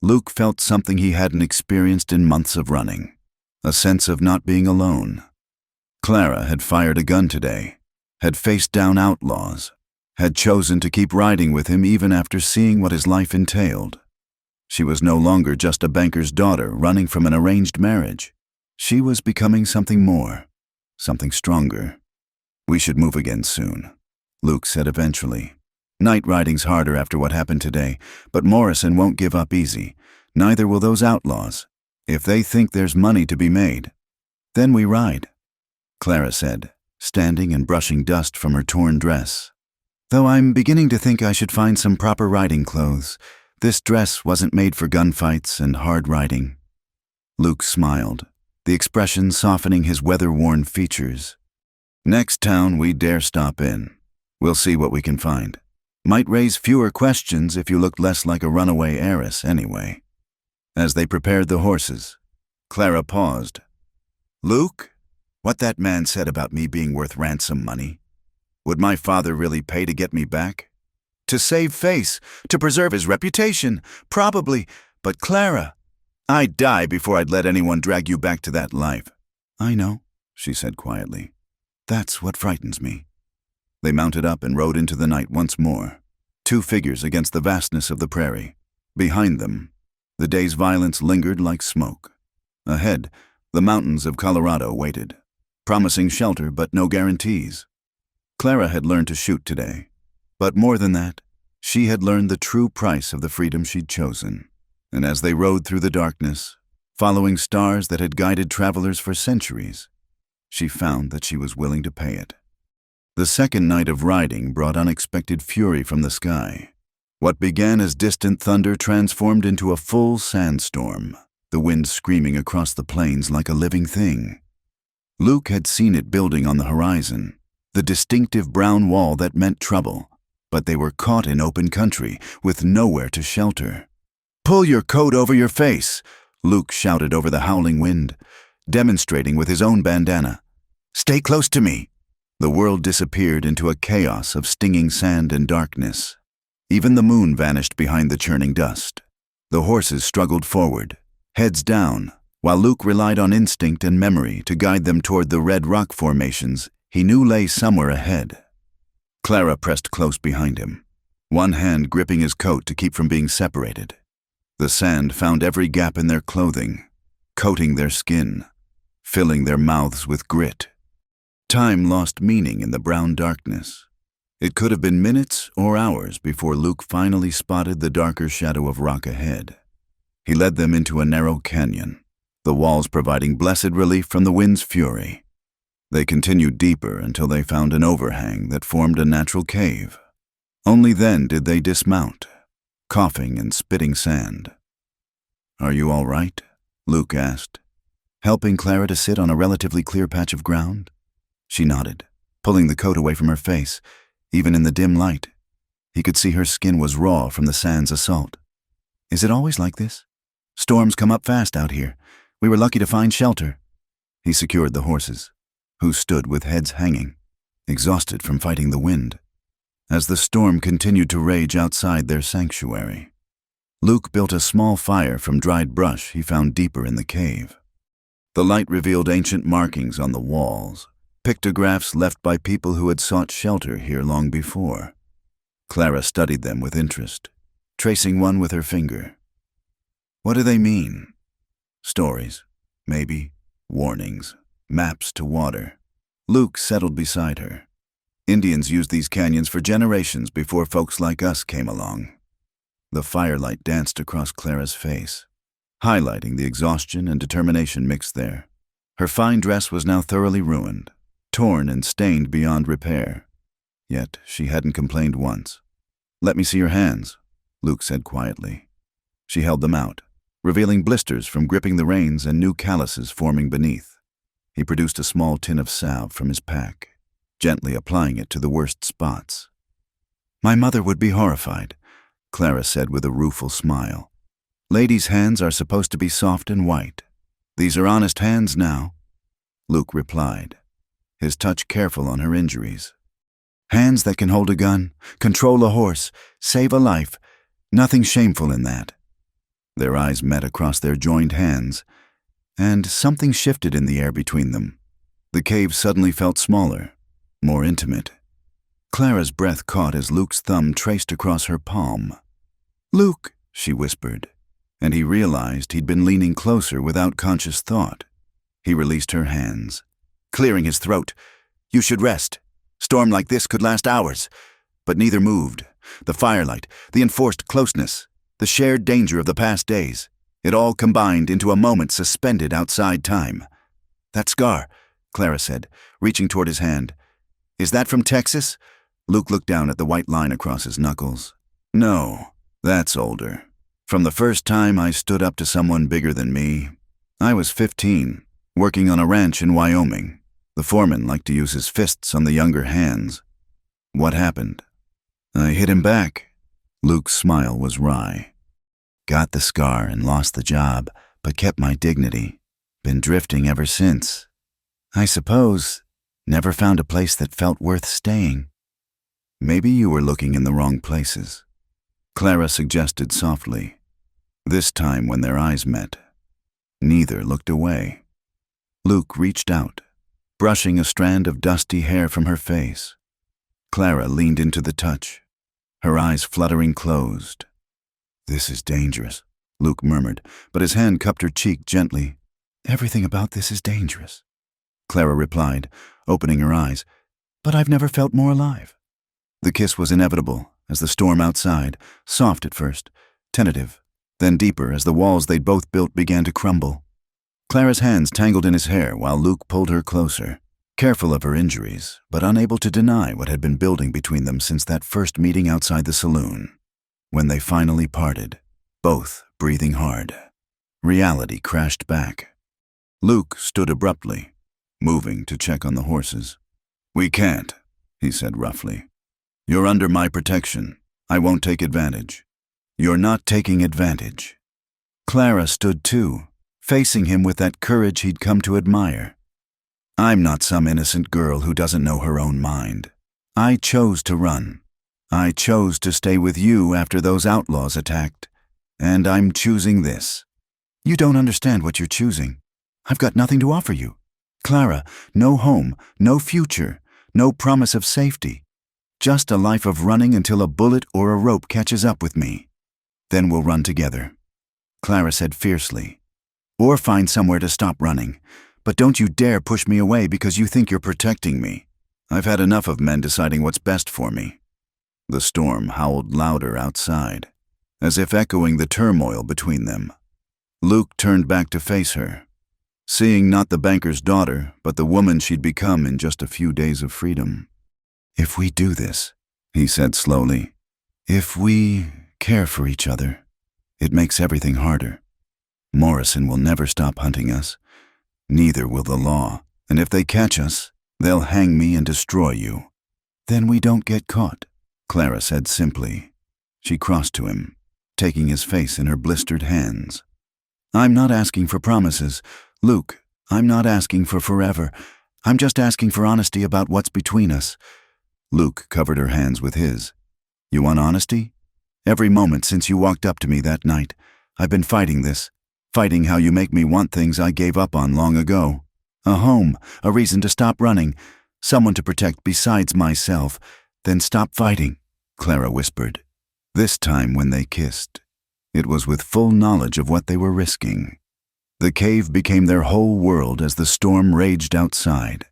Luke felt something he hadn't experienced in months of running, a sense of not being alone. Clara had fired a gun today, had faced down outlaws, had chosen to keep riding with him even after seeing what his life entailed. She was no longer just a banker's daughter running from an arranged marriage. She was becoming something more, something stronger. "We should move again soon," Luke said eventually. "Night riding's harder after what happened today, but Morrison won't give up easy. Neither will those outlaws. If they think there's money to be made, then we ride," Clara said, standing and brushing dust from her torn dress. "Though I'm beginning to think I should find some proper riding clothes. This dress wasn't made for gunfights and hard riding." Luke smiled, the expression softening his weather-worn features. "Next town we dare stop in. We'll see what we can find. Might raise fewer questions if you looked less like a runaway heiress anyway." As they prepared the horses, Clara paused. "Luke, what that man said about me being worth ransom money? Would my father really pay to get me back? To save face, to preserve his reputation, probably, but Clara, I'd die before I'd let anyone drag you back to that life." "I know," she said quietly. "That's what frightens me." They mounted up and rode into the night once more, two figures against the vastness of the prairie. Behind them, the day's violence lingered like smoke. Ahead, the mountains of Colorado waited, promising shelter but no guarantees. Clara had learned to shoot today, but more than that, she had learned the true price of the freedom she'd chosen. And as they rode through the darkness, following stars that had guided travelers for centuries, she found that she was willing to pay it. The second night of riding brought unexpected fury from the sky. What began as distant thunder transformed into a full sandstorm, the wind screaming across the plains like a living thing. Luke had seen it building on the horizon, the distinctive brown wall that meant trouble, but they were caught in open country with nowhere to shelter. "Pull your coat over your face," Luke shouted over the howling wind, demonstrating with his own bandana. "Stay close to me." The world disappeared into a chaos of stinging sand and darkness. Even the moon vanished behind the churning dust. The horses struggled forward, heads down, while Luke relied on instinct and memory to guide them toward the red rock formations he knew lay somewhere ahead. Clara pressed close behind him, one hand gripping his coat to keep from being separated. The sand found every gap in their clothing, coating their skin, filling their mouths with grit. Time lost meaning in the brown darkness. It could have been minutes or hours before Luke finally spotted the darker shadow of rock ahead. He led them into a narrow canyon, the walls providing blessed relief from the wind's fury. They continued deeper until they found an overhang that formed a natural cave. Only then did they dismount, coughing and spitting sand. "Are you all right?" Luke asked, helping Clara to sit on a relatively clear patch of ground. She nodded, pulling the coat away from her face. Even in the dim light, he could see her skin was raw from the sand's assault. "Is it always like this? Storms come up fast out here. We were lucky to find shelter." He secured the horses, who stood with heads hanging, exhausted from fighting the wind, as the storm continued to rage outside their sanctuary. Luke built a small fire from dried brush he found deeper in the cave. The light revealed ancient markings on the walls, pictographs left by people who had sought shelter here long before. Clara studied them with interest, tracing one with her finger. "What do they mean?" "Stories, maybe, warnings, maps to water." Luke settled beside her. "Indians used these canyons for generations before folks like us came along." The firelight danced across Clara's face, highlighting the exhaustion and determination mixed there. Her fine dress was now thoroughly ruined, torn and stained beyond repair. Yet she hadn't complained once. "Let me see your hands," Luke said quietly. She held them out, revealing blisters from gripping the reins and new calluses forming beneath. He produced a small tin of salve from his pack, gently applying it to the worst spots. "My mother would be horrified," Clara said with a rueful smile. "Ladies' hands are supposed to be soft and white. These are honest hands now," Luke replied, his touch careful on her injuries. "Hands that can hold a gun, control a horse, save a life. Nothing shameful in that." Their eyes met across their joined hands, and something shifted in the air between them. The cave suddenly felt smaller, more intimate. Clara's breath caught as Luke's thumb traced across her palm. "Luke," she whispered, and he realized he'd been leaning closer without conscious thought. He released her hands, clearing his throat. "You should rest. Storm like this could last hours." But neither moved. The firelight, the enforced closeness, the shared danger of the past days, it all combined into a moment suspended outside time. "That scar," Clara said, reaching toward his hand. "Is that from Texas?" Luke looked down at the white line across his knuckles. "No, that's older. From the first time I stood up to someone bigger than me. I was 15, working on a ranch in Wyoming. The foreman liked to use his fists on the younger hands. What happened? I hit him back." Luke's smile was wry. "Got the scar and lost the job, but kept my dignity. Been drifting ever since. I suppose, never found a place that felt worth staying." "Maybe you were looking in the wrong places," Clara suggested softly. This time when their eyes met, neither looked away. Luke reached out, brushing a strand of dusty hair from her face. Clara leaned into the touch, her eyes fluttering closed. "This is dangerous," Luke murmured, but his hand cupped her cheek gently. "Everything about this is dangerous," Clara replied, opening her eyes. "But I've never felt more alive." The kiss was inevitable as the storm outside, soft at first, tentative, then deeper as the walls they'd both built began to crumble. Clara's hands tangled in his hair while Luke pulled her closer, careful of her injuries, but unable to deny what had been building between them since that first meeting outside the saloon. When they finally parted, both breathing hard, reality crashed back. Luke stood abruptly, moving to check on the horses. "We can't," he said roughly. "You're under my protection. I won't take advantage." "You're not taking advantage." Clara stood too, facing him with that courage he'd come to admire. "I'm not some innocent girl who doesn't know her own mind. I chose to run. I chose to stay with you after those outlaws attacked, and I'm choosing this." "You don't understand what you're choosing. I've got nothing to offer you. Clara, no home, no future, no promise of safety. Just a life of running until a bullet or a rope catches up with me. Then we'll run together," Clara said fiercely. "Or find somewhere to stop running. But don't you dare push me away because you think you're protecting me. I've had enough of men deciding what's best for me." The storm howled louder outside, as if echoing the turmoil between them. Luke turned back to face her, seeing not the banker's daughter, but the woman she'd become in just a few days of freedom. "If we do this," he said slowly, "if we care for each other, it makes everything harder. Morrison will never stop hunting us. Neither will the law, and if they catch us, they'll hang me and destroy you." "Then we don't get caught," Clara said simply. She crossed to him, taking his face in her blistered hands. "I'm not asking for promises. Luke, I'm not asking for forever. I'm just asking for honesty about what's between us." Luke covered her hands with his. "You want honesty? Every moment since you walked up to me that night, I've been fighting this, fighting how you make me want things I gave up on long ago. A home, a reason to stop running, someone to protect besides myself. Then stop fighting," Clara whispered. This time when they kissed, it was with full knowledge of what they were risking. The cave became their whole world as the storm raged outside.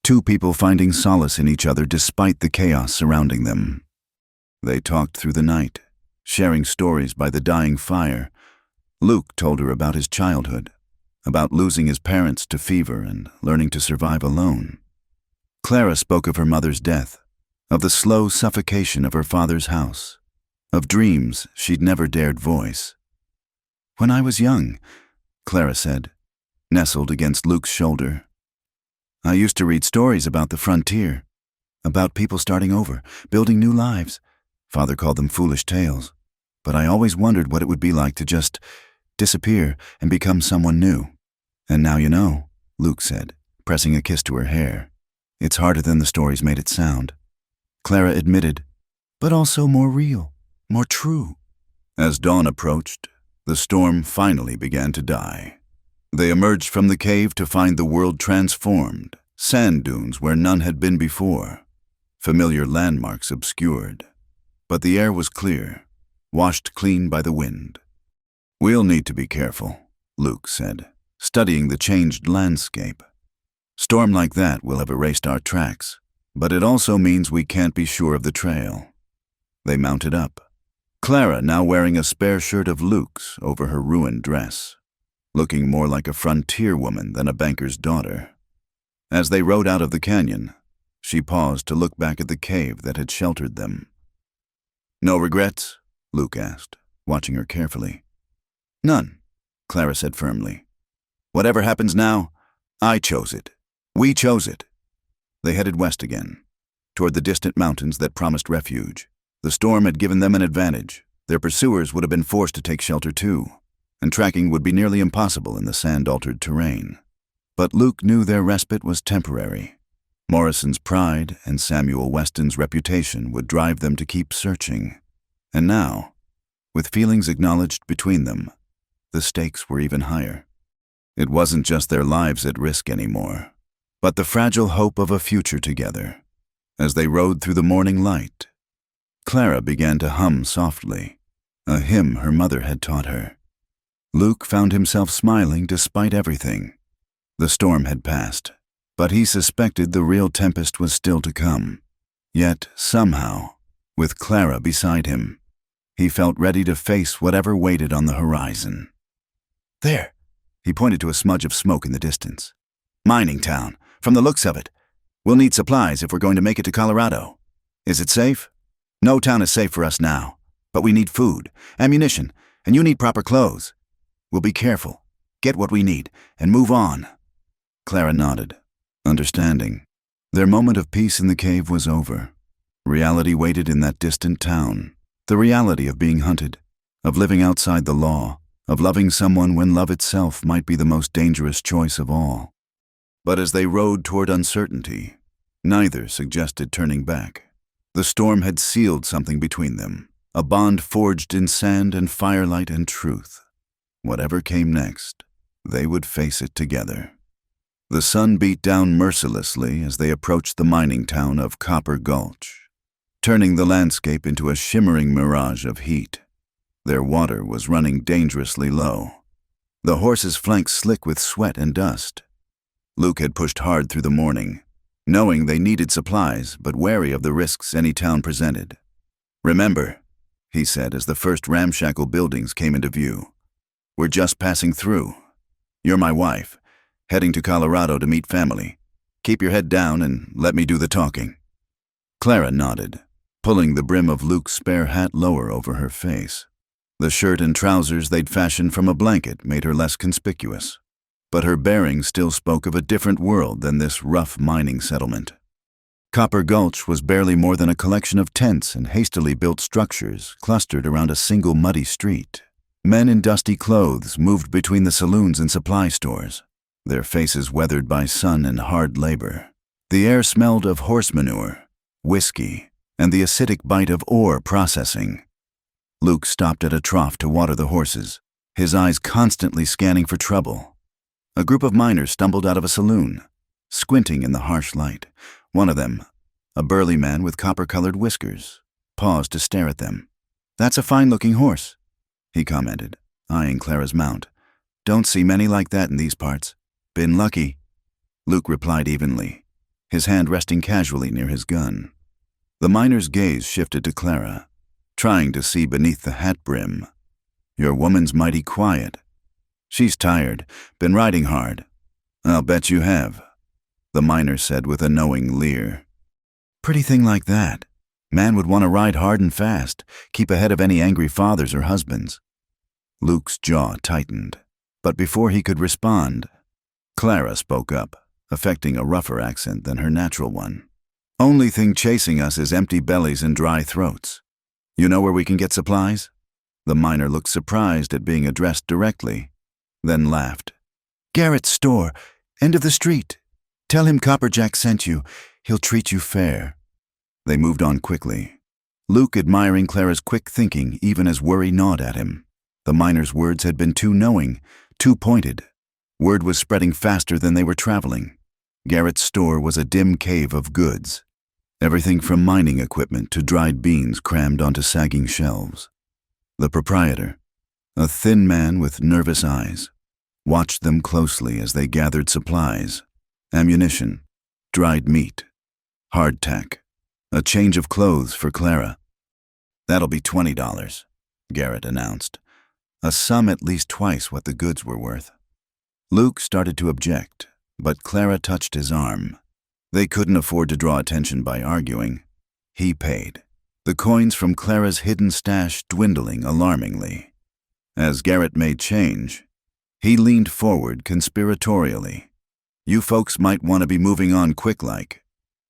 Two people finding solace in each other despite the chaos surrounding them. They talked through the night, sharing stories by the dying fire. Luke told her about his childhood, about losing his parents to fever and learning to survive alone. Clara spoke of her mother's death, of the slow suffocation of her father's house, of dreams she'd never dared voice. "When I was young," Clara said, nestled against Luke's shoulder, "I used to read stories about the frontier, about people starting over, building new lives. Father called them foolish tales, but I always wondered what it would be like to just disappear and become someone new. And now you know," Luke said, pressing a kiss to her hair. "It's harder than the stories made it sound." Clara admitted, "But also more real, more true." As dawn approached, the storm finally began to die. They emerged from the cave to find the world transformed, sand dunes where none had been before, familiar landmarks obscured. But the air was clear, washed clean by the wind. "We'll need to be careful," Luke said, studying the changed landscape. "Storm like that will have erased our tracks, but it also means we can't be sure of the trail." They mounted up, Clara now wearing a spare shirt of Luke's over her ruined dress, looking more like a frontier woman than a banker's daughter. As they rode out of the canyon, she paused to look back at the cave that had sheltered them. "No regrets?" Luke asked, watching her carefully. "None," Clara said firmly. "Whatever happens now, I chose it. We chose it." They headed west again, toward the distant mountains that promised refuge. The storm had given them an advantage. Their pursuers would have been forced to take shelter too, and tracking would be nearly impossible in the sand-altered terrain. But Luke knew their respite was temporary. Morrison's pride and Samuel Weston's reputation would drive them to keep searching. And now, with feelings acknowledged between them, the stakes were even higher. It wasn't just their lives at risk anymore, but the fragile hope of a future together. As they rode through the morning light, Clara began to hum softly, a hymn her mother had taught her. Luke found himself smiling despite everything. The storm had passed, but he suspected the real tempest was still to come. Yet, somehow, with Clara beside him, he felt ready to face whatever waited on the horizon. "There," he pointed to a smudge of smoke in the distance. "Mining town, from the looks of it. We'll need supplies if we're going to make it to Colorado. Is it safe?" "No town is safe for us now, but we need food, ammunition, and you need proper clothes. We'll be careful, get what we need, and move on." Clara nodded, understanding. Their moment of peace in the cave was over. Reality waited in that distant town. The reality of being hunted, of living outside the law, of loving someone when love itself might be the most dangerous choice of all. But as they rode toward uncertainty, neither suggested turning back. The storm had sealed something between them, a bond forged in sand and firelight and truth. Whatever came next, they would face it together. The sun beat down mercilessly as they approached the mining town of Copper Gulch, turning the landscape into a shimmering mirage of heat. Their water was running dangerously low, the horses' flanks slick with sweat and dust. Luke had pushed hard through the morning, knowing they needed supplies but wary of the risks any town presented. "Remember," he said as the first ramshackle buildings came into view, "we're just passing through. You're my wife, heading to Colorado to meet family. Keep your head down and let me do the talking." Clara nodded, pulling the brim of Luke's spare hat lower over her face. The shirt and trousers they'd fashioned from a blanket made her less conspicuous, but her bearing still spoke of a different world than this rough mining settlement. Copper Gulch was barely more than a collection of tents and hastily built structures clustered around a single muddy street. Men in dusty clothes moved between the saloons and supply stores, their faces weathered by sun and hard labor. The air smelled of horse manure, whiskey, and the acidic bite of ore processing. Luke stopped at a trough to water the horses, his eyes constantly scanning for trouble. A group of miners stumbled out of a saloon, squinting in the harsh light. One of them, a burly man with copper-colored whiskers, paused to stare at them. "That's a fine-looking horse," he commented, eyeing Clara's mount. "Don't see many like that in these parts. Been lucky," Luke replied evenly, his hand resting casually near his gun. The miner's gaze shifted to Clara, trying to see beneath the hat brim. Your woman's mighty quiet. She's tired, been riding hard. I'll bet you have, the miner said with a knowing leer. Pretty thing like that. Man would want to ride hard and fast, keep ahead of any angry fathers or husbands. Luke's jaw tightened, but before he could respond, Clara spoke up, affecting a rougher accent than her natural one. Only thing chasing us is empty bellies and dry throats. You know where we can get supplies? The miner looked surprised at being addressed directly, then laughed. Garrett's store, end of the street. Tell him Copperjack sent you. He'll treat you fair. They moved on quickly, Luke admiring Clara's quick thinking even as worry gnawed at him. The miner's words had been too knowing, too pointed. Word was spreading faster than they were traveling. Garrett's store was a dim cave of goods. Everything from mining equipment to dried beans crammed onto sagging shelves. The proprietor, a thin man with nervous eyes, watched them closely as they gathered supplies, ammunition, dried meat, hardtack, a change of clothes for Clara. That'll be $20, Garrett announced, a sum at least twice what the goods were worth. Luke started to object, but Clara touched his arm. They couldn't afford to draw attention by arguing. He paid, the coins from Clara's hidden stash dwindling alarmingly. As Garrett made change, he leaned forward conspiratorially. You folks might want to be moving on quick-like.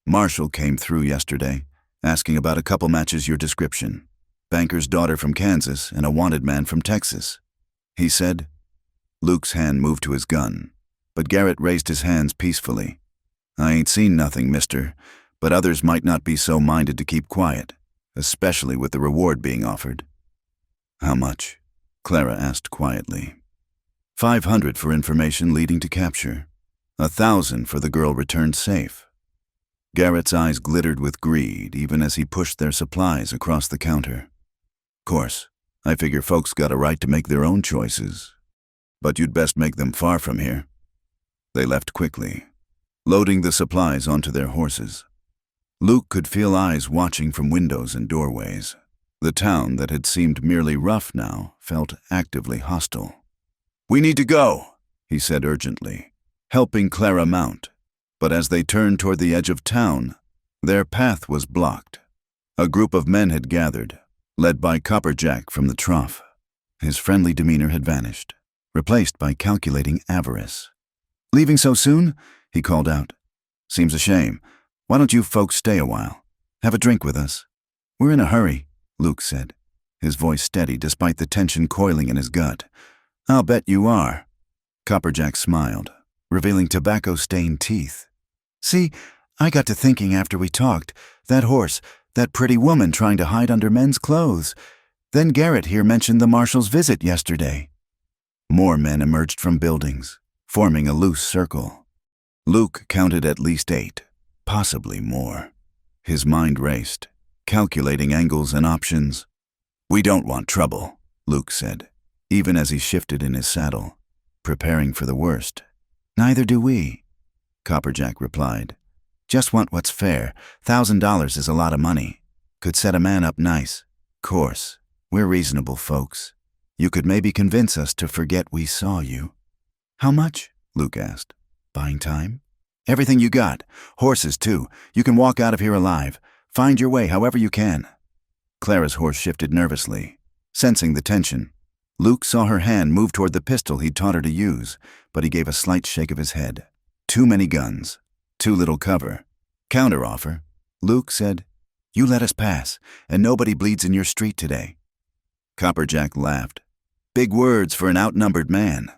Marshall came through yesterday, asking about a couple matches your description. Banker's daughter from Kansas and a wanted man from Texas. He said. Luke's hand moved to his gun, but Garrett raised his hands peacefully. I ain't seen nothing, mister, but others might not be so minded to keep quiet, especially with the reward being offered. How much? Clara asked quietly. 500 for information leading to capture. 1,000 for the girl returned safe. Garrett's eyes glittered with greed even as he pushed their supplies across the counter. Course, I figure folks got a right to make their own choices, but you'd best make them far from here. They left quickly, loading the supplies onto their horses. Luke could feel eyes watching from windows and doorways. The town that had seemed merely rough now felt actively hostile. We need to go, he said urgently, helping Clara mount. But as they turned toward the edge of town, their path was blocked. A group of men had gathered, led by Copperjack from the trough. His friendly demeanor had vanished, replaced by calculating avarice. Leaving so soon? He called out. Seems a shame. Why don't you folks stay a while? Have a drink with us. We're in a hurry, Luke said, his voice steady despite the tension coiling in his gut. I'll bet you are. Copperjack smiled, revealing tobacco-stained teeth. See, I got to thinking after we talked, that horse, that pretty woman trying to hide under men's clothes. Then Garrett here mentioned the marshal's visit yesterday. More men emerged from buildings, forming a loose circle. Luke counted at least 8, possibly more. His mind raced, calculating angles and options. We don't want trouble, Luke said, even as he shifted in his saddle, preparing for the worst. Neither do we, Copperjack replied. Just want what's fair. $1,000 is a lot of money. Could set a man up nice. Course, we're reasonable folks. You could maybe convince us to forget we saw you. How much? Luke asked. Buying time? Everything you got. Horses, too. You can walk out of here alive. Find your way however you can. Clara's horse shifted nervously, sensing the tension. Luke saw her hand move toward the pistol he'd taught her to use, but he gave a slight shake of his head. Too many guns. Too little cover. Counteroffer. Luke said, You let us pass, and nobody bleeds in your street today. Copperjack laughed. Big words for an outnumbered man.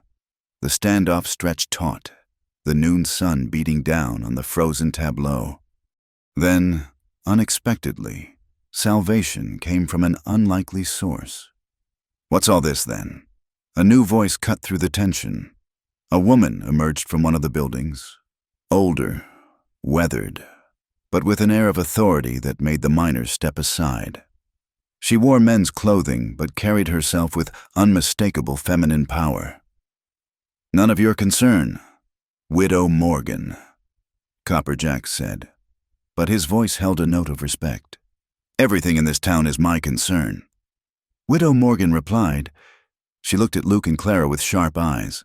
The standoff stretched taut, the noon sun beating down on the frozen tableau. Then, unexpectedly, salvation came from an unlikely source. What's all this, then? A new voice cut through the tension. A woman emerged from one of the buildings, older, weathered, but with an air of authority that made the miners step aside. She wore men's clothing, but carried herself with unmistakable feminine power. None of your concern, Widow Morgan, Copperjack said, but his voice held a note of respect. Everything in this town is my concern. Widow Morgan replied. She looked at Luke and Clara with sharp eyes.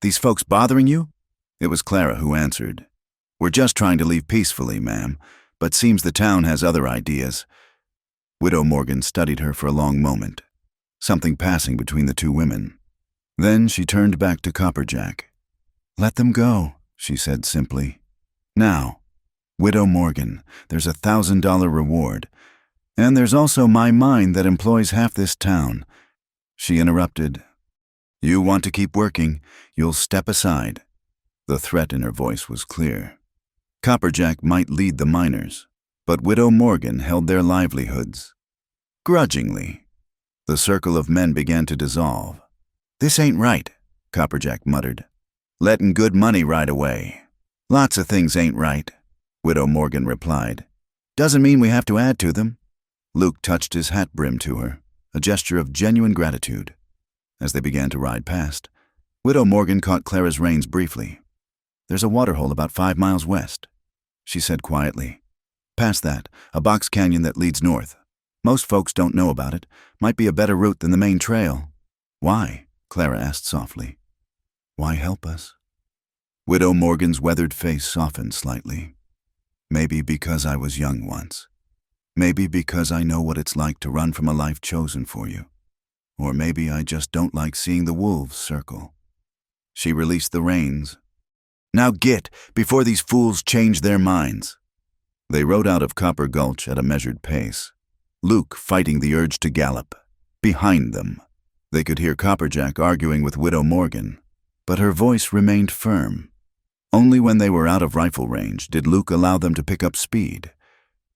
These folks bothering you? It was Clara who answered. We're just trying to leave peacefully, ma'am, but seems the town has other ideas. Widow Morgan studied her for a long moment, something passing between the two women. Then she turned back to Copperjack. Let them go, she said simply. Now, Widow Morgan, there's a $1,000 reward, and there's also my mine that employs half this town. She interrupted. You want to keep working, you'll step aside. The threat in her voice was clear. Copperjack might lead the miners, but Widow Morgan held their livelihoods. Grudgingly, the circle of men began to dissolve. This ain't right, Copperjack muttered. Letting good money ride away. Lots of things ain't right, Widow Morgan replied. Doesn't mean we have to add to them. Luke touched his hat brim to her, a gesture of genuine gratitude. As they began to ride past, Widow Morgan caught Clara's reins briefly. There's a waterhole about 5 miles west, she said quietly. Past that, a box canyon that leads north. Most folks don't know about it. Might be a better route than the main trail. Why? Clara asked softly. Why help us? Widow Morgan's weathered face softened slightly. Maybe because I was young once. Maybe because I know what it's like to run from a life chosen for you. Or maybe I just don't like seeing the wolves circle. She released the reins. Now get, before these fools change their minds. They rode out of Copper Gulch at a measured pace, Luke fighting the urge to gallop. Behind them, they could hear Copperjack arguing with Widow Morgan, but her voice remained firm. Only when they were out of rifle range did Luke allow them to pick up speed.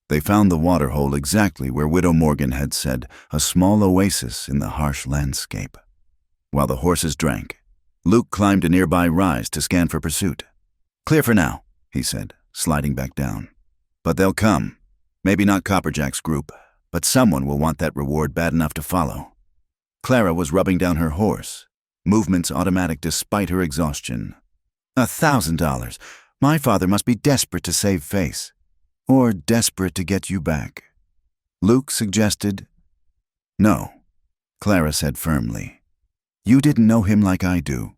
They found the waterhole exactly where Widow Morgan had said, a small oasis in the harsh landscape. While the horses drank, Luke climbed a nearby rise to scan for pursuit. Clear for now, he said, sliding back down. But they'll come. Maybe not Copperjack's group, but someone will want that reward bad enough to follow. Clara was rubbing down her horse, movements automatic despite her exhaustion. $1,000. My father must be desperate to save face. Or desperate to get you back. Luke suggested. No, Clara said firmly. You didn't know him like I do.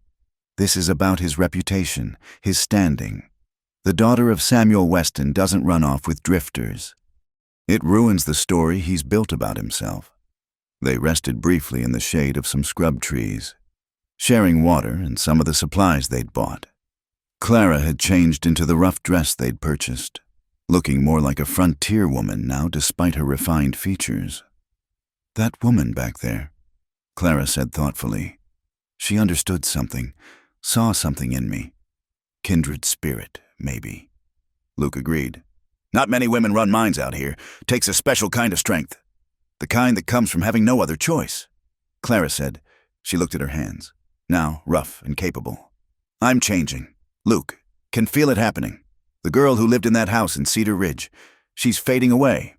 This is about his reputation, his standing. The daughter of Samuel Weston doesn't run off with drifters. It ruins the story he's built about himself. They rested briefly in the shade of some scrub trees, sharing water and some of the supplies they'd bought. Clara had changed into the rough dress they'd purchased, looking more like a frontier woman now despite her refined features. That woman back there, Clara said thoughtfully. She understood something, saw something in me. Kindred spirit, maybe. Luke agreed. Not many women run mines out here. Takes a special kind of strength. The kind that comes from having no other choice. Clara said. She looked at her hands, now rough and capable. I'm changing. Luke, can feel it happening. The girl who lived in that house in Cedar Ridge, she's fading away.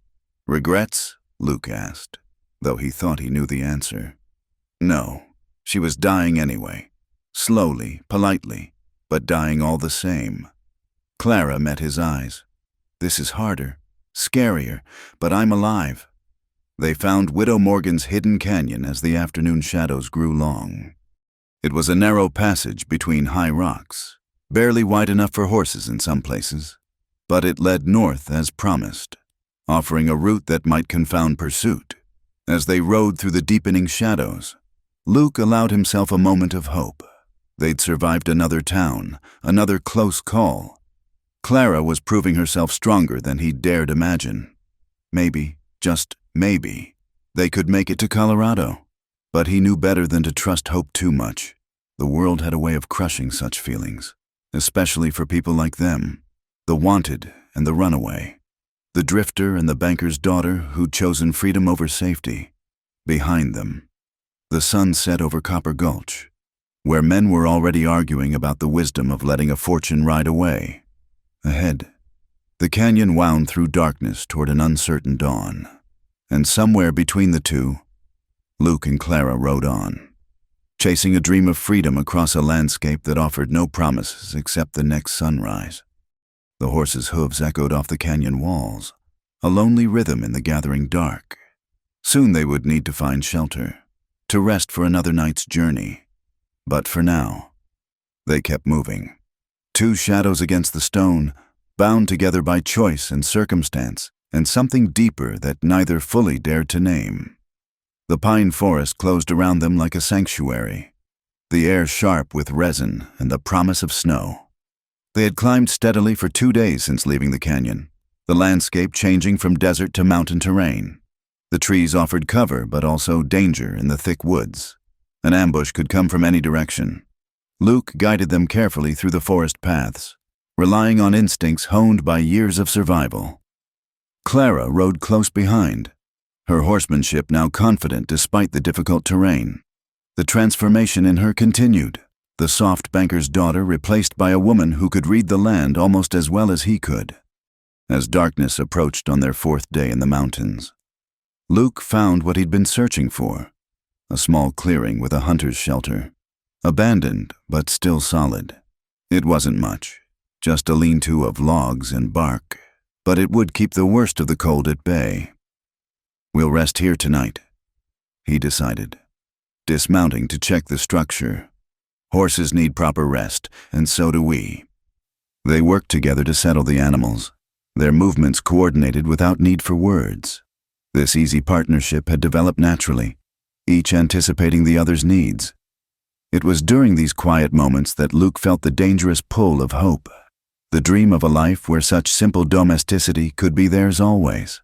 Regrets? Luke asked, though he thought he knew the answer. No, she was dying anyway. Slowly, politely, but dying all the same. Clara met his eyes. This is harder, scarier, but I'm alive. They found Widow Morgan's hidden canyon as the afternoon shadows grew long. It was a narrow passage between high rocks, barely wide enough for horses in some places, but it led north as promised, offering a route that might confound pursuit. As they rode through the deepening shadows, Luke allowed himself a moment of hope. They'd survived another town, another close call. Clara was proving herself stronger than he'd dared imagine. Maybe, just maybe, they could make it to Colorado. But he knew better than to trust hope too much. The world had a way of crushing such feelings, especially for people like them, the wanted and the runaway, the drifter and the banker's daughter who'd chosen freedom over safety. Behind them, the sun set over Copper Gulch, where men were already arguing about the wisdom of letting a fortune ride away. Ahead, the canyon wound through darkness toward an uncertain dawn, and somewhere between the two, Luke and Clara rode on, chasing a dream of freedom across a landscape that offered no promises except the next sunrise. The horses' hooves echoed off the canyon walls, a lonely rhythm in the gathering dark. Soon they would need to find shelter, to rest for another night's journey. But for now, they kept moving. Two shadows against the stone, bound together by choice and circumstance, and something deeper that neither fully dared to name. The pine forest closed around them like a sanctuary, the air sharp with resin and the promise of snow. They had climbed steadily for 2 days since leaving the canyon, the landscape changing from desert to mountain terrain. The trees offered cover, but also danger in the thick woods. An ambush could come from any direction. Luke guided them carefully through the forest paths, relying on instincts honed by years of survival. Clara rode close behind, her horsemanship now confident despite the difficult terrain. The transformation in her continued, the soft banker's daughter replaced by a woman who could read the land almost as well as he could. As darkness approached on their 4th day in the mountains, Luke found what he'd been searching for, a small clearing with a hunter's shelter, abandoned but still solid. It wasn't much, just a lean-to of logs and bark, but it would keep the worst of the cold at bay. "We'll rest here tonight," he decided, dismounting to check the structure. "Horses need proper rest, and so do we." They worked together to settle the animals, their movements coordinated without need for words. This easy partnership had developed naturally, each anticipating the other's needs. It was during these quiet moments that Luke felt the dangerous pull of hope, the dream of a life where such simple domesticity could be theirs always.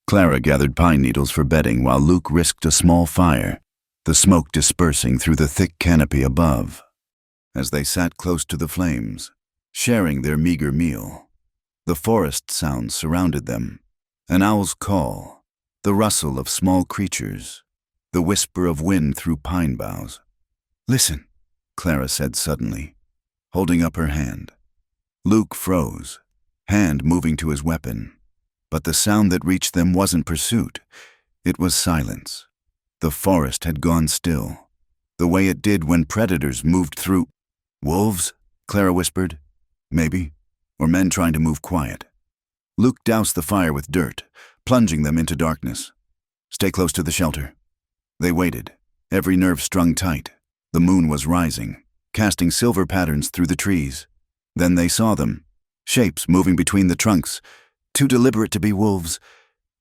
Clara gathered pine needles for bedding while Luke risked a small fire, the smoke dispersing through the thick canopy above. As they sat close to the flames, sharing their meager meal, the forest sounds surrounded them. An owl's call, the rustle of small creatures, the whisper of wind through pine boughs. "Listen," Clara said suddenly, holding up her hand. Luke froze, hand moving to his weapon. But the sound that reached them wasn't pursuit. It was silence. The forest had gone still, the way it did when predators moved through. "Wolves?" Clara whispered. "Maybe. Or men trying to move quiet." Luke doused the fire with dirt, plunging them into darkness. "Stay close to the shelter." They waited, every nerve strung tight. The moon was rising, casting silver patterns through the trees. Then they saw them, shapes moving between the trunks, too deliberate to be wolves.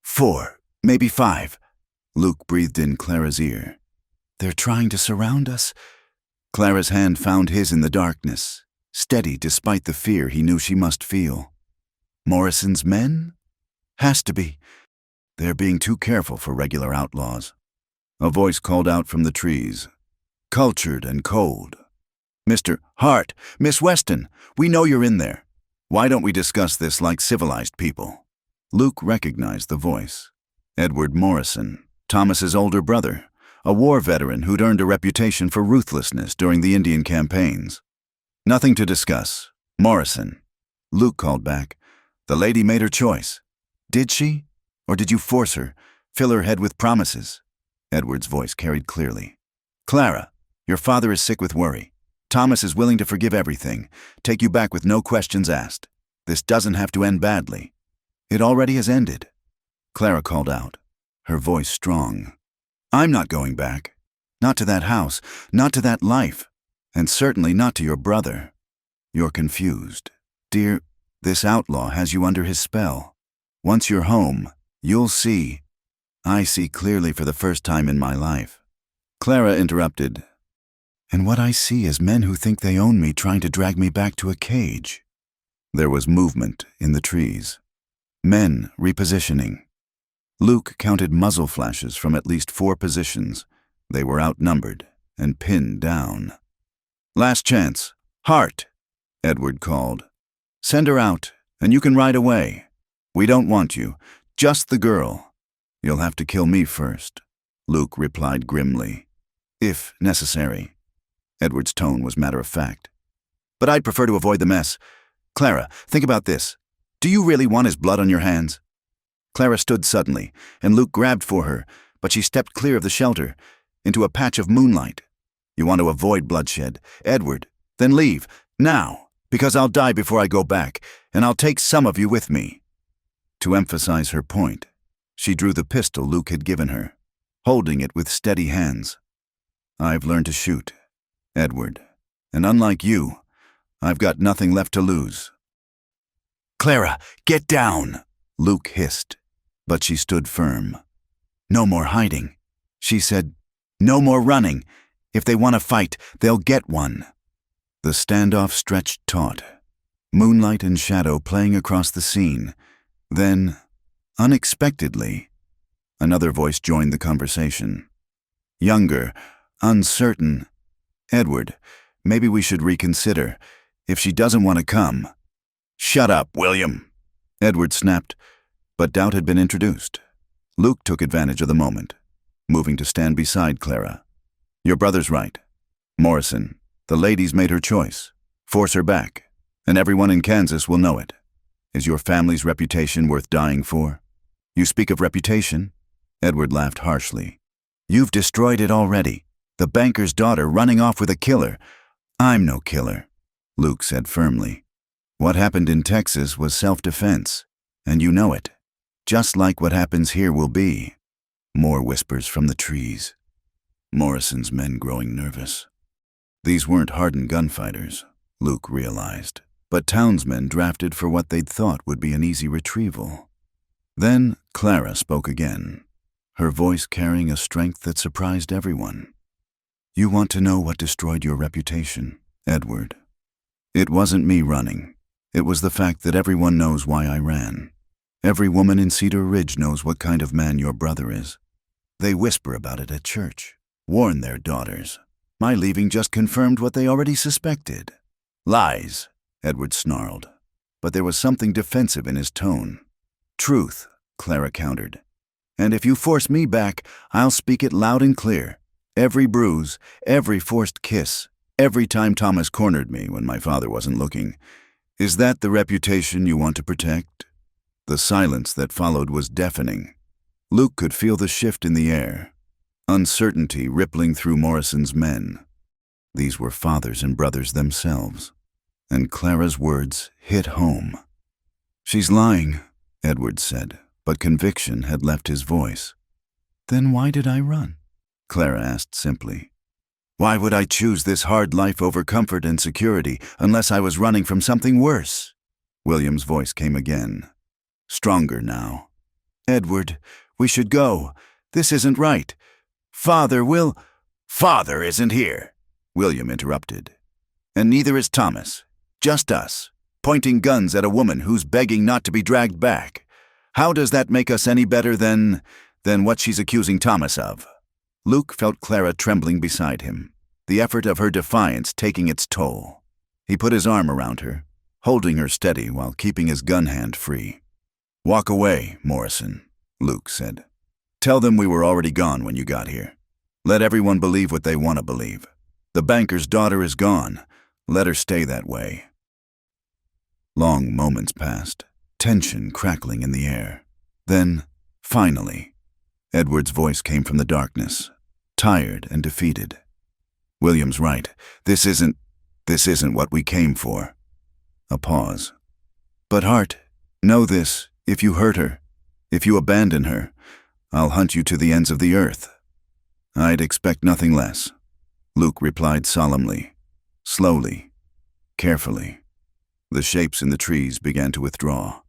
4, maybe 5. Luke breathed in Clara's ear. "They're trying to surround us." Clara's hand found his in the darkness, steady despite the fear he knew she must feel. "Morrison's men? Has to be. They're being too careful for regular outlaws." A voice called out from the trees, cultured and cold. "Mr. Hart, Miss Weston, we know you're in there. Why don't we discuss this like civilized people?" Luke recognized the voice. Edward Morrison, Thomas's older brother, a war veteran who'd earned a reputation for ruthlessness during the Indian campaigns. "Nothing to discuss. Morrison," Luke called back. "The lady made her choice." "Did she? Or did you force her, fill her head with promises?" Edward's voice carried clearly. "Clara, your father is sick with worry. Thomas is willing to forgive everything, take you back with no questions asked. This doesn't have to end badly. It already has ended." Clara called out, her voice strong. "I'm not going back. Not to that house, not to that life, and certainly not to your brother. You're confused. Dear, this outlaw has you under his spell. Once you're home, you'll see. I see clearly for the first time in my life." Clara interrupted. "And what I see is men who think they own me trying to drag me back to a cage." There was movement in the trees. Men repositioning. Luke counted muzzle flashes from at least 4 positions. They were outnumbered and pinned down. "Last chance. Hart," Edward called. "Send her out, and you can ride away. We don't want you, just the girl." "You'll have to kill me first," Luke replied grimly. "If necessary." Edward's tone was matter-of-fact. "But I'd prefer to avoid the mess. Clara, think about this. Do you really want his blood on your hands?" Clara stood suddenly, and Luke grabbed for her, but she stepped clear of the shelter, into a patch of moonlight. "You want to avoid bloodshed, Edward? Then leave, now, because I'll die before I go back, and I'll take some of you with me." To emphasize her point, she drew the pistol Luke had given her, holding it with steady hands. "I've learned to shoot, Edward, and unlike you, I've got nothing left to lose." "Clara, get down!" Luke hissed, but she stood firm. "No more hiding," she said. "No more running. If they want to fight, they'll get one." The standoff stretched taut, moonlight and shadow playing across the scene. Then, unexpectedly, another voice joined the conversation. Younger, uncertain. "Edward, maybe we should reconsider. If she doesn't want to come." "Shut up, William," Edward snapped, but doubt had been introduced. Luke took advantage of the moment, moving to stand beside Clara. "Your brother's right. Morrison, the lady's made her choice. Force her back, and everyone in Kansas will know it. Is your family's reputation worth dying for?" "You speak of reputation?" Edward laughed harshly. "You've destroyed it already. The banker's daughter running off with a killer." "I'm no killer," Luke said firmly. "What happened in Texas was self-defense, and you know it. Just like what happens here will be." More whispers from the trees. Morrison's men growing nervous. These weren't hardened gunfighters, Luke realized, but townsmen drafted for what they'd thought would be an easy retrieval. Then Clara spoke again, her voice carrying a strength that surprised everyone. "You want to know what destroyed your reputation, Edward? It wasn't me running. It was the fact that everyone knows why I ran. Every woman in Cedar Ridge knows what kind of man your brother is. They whisper about it at church, warn their daughters. My leaving just confirmed what they already suspected." "Lies," Edward snarled, but there was something defensive in his tone. "Truth," Clara countered. "And if you force me back, I'll speak it loud and clear. Every bruise, every forced kiss, every time Thomas cornered me when my father wasn't looking. Is that the reputation you want to protect?" The silence that followed was deafening. Luke could feel the shift in the air, uncertainty rippling through Morrison's men. These were fathers and brothers themselves, and Clara's words hit home. "She's lying," Edward said, but conviction had left his voice. "Then why did I run?" Clara asked simply. "Why would I choose this hard life over comfort and security unless I was running from something worse?" William's voice came again, stronger now. "Edward, we should go. This isn't right. Father will—" "Father isn't here," William interrupted. "And neither is Thomas. Just us, pointing guns at a woman who's begging not to be dragged back. How does that make us any better than what she's accusing Thomas of?" Luke felt Clara trembling beside him, the effort of her defiance taking its toll. He put his arm around her, holding her steady while keeping his gun hand free. "Walk away, Morrison," Luke said. "Tell them we were already gone when you got here. Let everyone believe what they want to believe. The banker's daughter is gone. Let her stay that way." Long moments passed, tension crackling in the air. Then, finally, Edward's voice came from the darkness, tired and defeated. "William's right. This isn't what we came for." A pause. "But Hart, know this, if you hurt her, if you abandon her, I'll hunt you to the ends of the earth." "I'd expect nothing less," Luke replied solemnly, slowly, carefully. The shapes in the trees began to withdraw.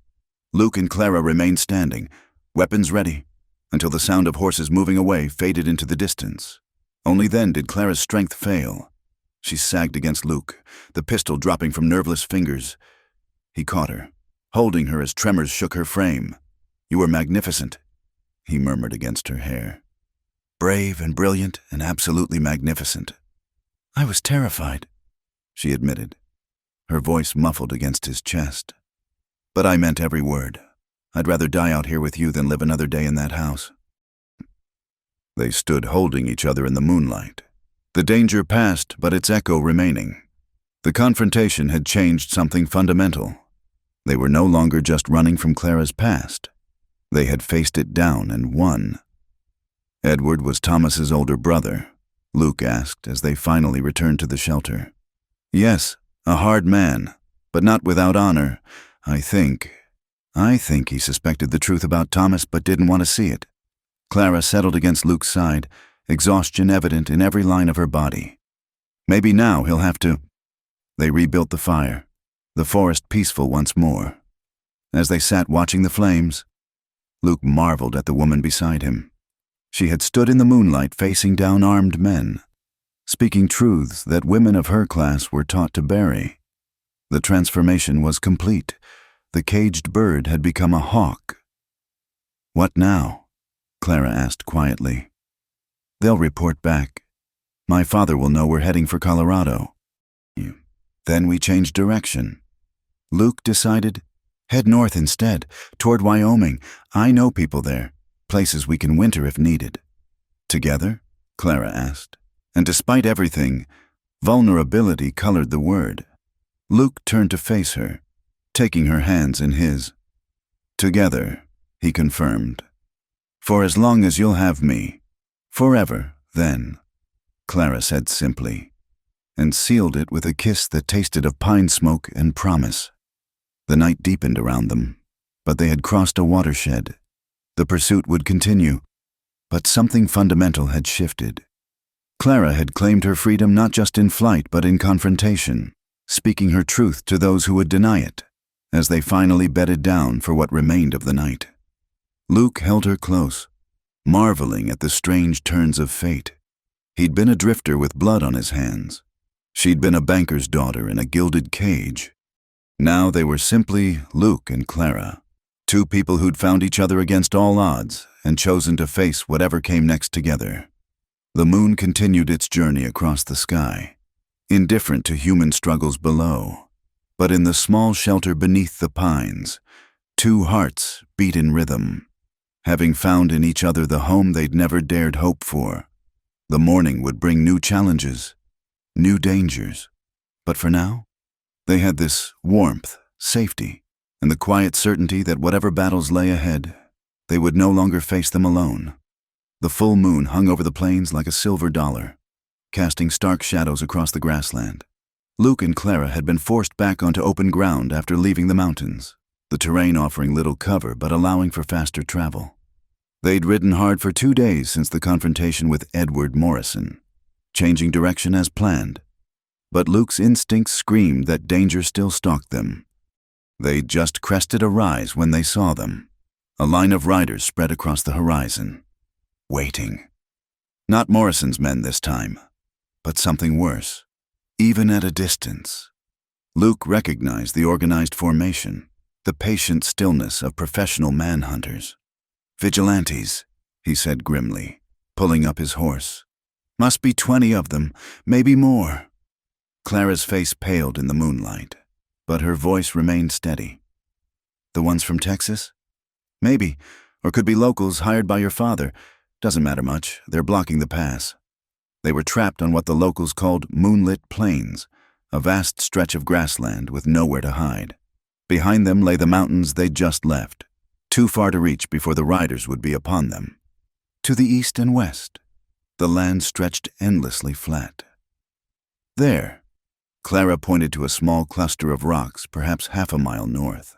Luke and Clara remained standing, weapons ready, until the sound of horses moving away faded into the distance. Only then did Clara's strength fail. She sagged against Luke, the pistol dropping from nerveless fingers. He caught her, holding her as tremors shook her frame. "You were magnificent," he murmured against her hair. "Brave and brilliant and absolutely magnificent." "I was terrified," she admitted, her voice muffled against his chest. "But I meant every word. I'd rather die out here with you than live another day in that house." They stood holding each other in the moonlight. The danger passed, but its echo remaining. The confrontation had changed something fundamental. They were no longer just running from Clara's past. They had faced it down and won. Edward was Thomas's older brother, Luke asked as they finally returned to the shelter. "Yes, a hard man, but not without honor, I think." I think he suspected the truth about Thomas but didn't want to see it. Clara settled against Luke's side, exhaustion evident in every line of her body. Maybe now he'll have to... They rebuilt the fire, the forest peaceful once more. As they sat watching the flames, Luke marveled at the woman beside him. She had stood in the moonlight facing down armed men, speaking truths that women of her class were taught to bury. The transformation was complete. The caged bird had become a hawk. "What now?" Clara asked quietly. "They'll report back. My father will know we're heading for Colorado." Then we changed direction. Luke decided, "Head north instead, toward Wyoming. I know people there, places we can winter if needed." "Together?" Clara asked. And despite everything, vulnerability colored the word. Luke turned to face her, taking her hands in his. "Together," he confirmed. "For as long as you'll have me. Forever, then," Clara said simply, and sealed it with a kiss that tasted of pine smoke and promise. The night deepened around them, but they had crossed a watershed. The pursuit would continue, but something fundamental had shifted. Clara had claimed her freedom not just in flight but in confrontation, speaking her truth to those who would deny it, as they finally bedded down for what remained of the night. Luke held her close, marveling at the strange turns of fate. He'd been a drifter with blood on his hands. She'd been a banker's daughter in a gilded cage. Now they were simply Luke and Clara, two people who'd found each other against all odds and chosen to face whatever came next together. The moon continued its journey across the sky, indifferent to human struggles below. But in the small shelter beneath the pines, two hearts beat in rhythm, having found in each other the home they'd never dared hope for. The morning would bring new challenges, new dangers. But for now, they had this warmth, safety, and the quiet certainty that whatever battles lay ahead, they would no longer face them alone. The full moon hung over the plains like a silver dollar, casting stark shadows across the grassland. Luke and Clara had been forced back onto open ground after leaving the mountains, the terrain offering little cover but allowing for faster travel. They'd ridden hard for 2 days since the confrontation with Edward Morrison, changing direction as planned. But Luke's instincts screamed that danger still stalked them. They'd just crested a rise when they saw them. A line of riders spread across the horizon, waiting. Not Morrison's men this time, but something worse. Even at a distance, Luke recognized the organized formation, the patient stillness of professional manhunters. "Vigilantes," he said grimly, pulling up his horse. "Must be 20 of them, maybe more." Clara's face paled in the moonlight, but her voice remained steady. "The ones from Texas? Maybe, or could be locals hired by your father. Doesn't matter much, they're blocking the pass." They were trapped on what the locals called Moonlit Plains, a vast stretch of grassland with nowhere to hide. Behind them lay the mountains they'd just left, too far to reach before the riders would be upon them. To the east and west, the land stretched endlessly flat. There, Clara pointed to a small cluster of rocks perhaps half a mile north.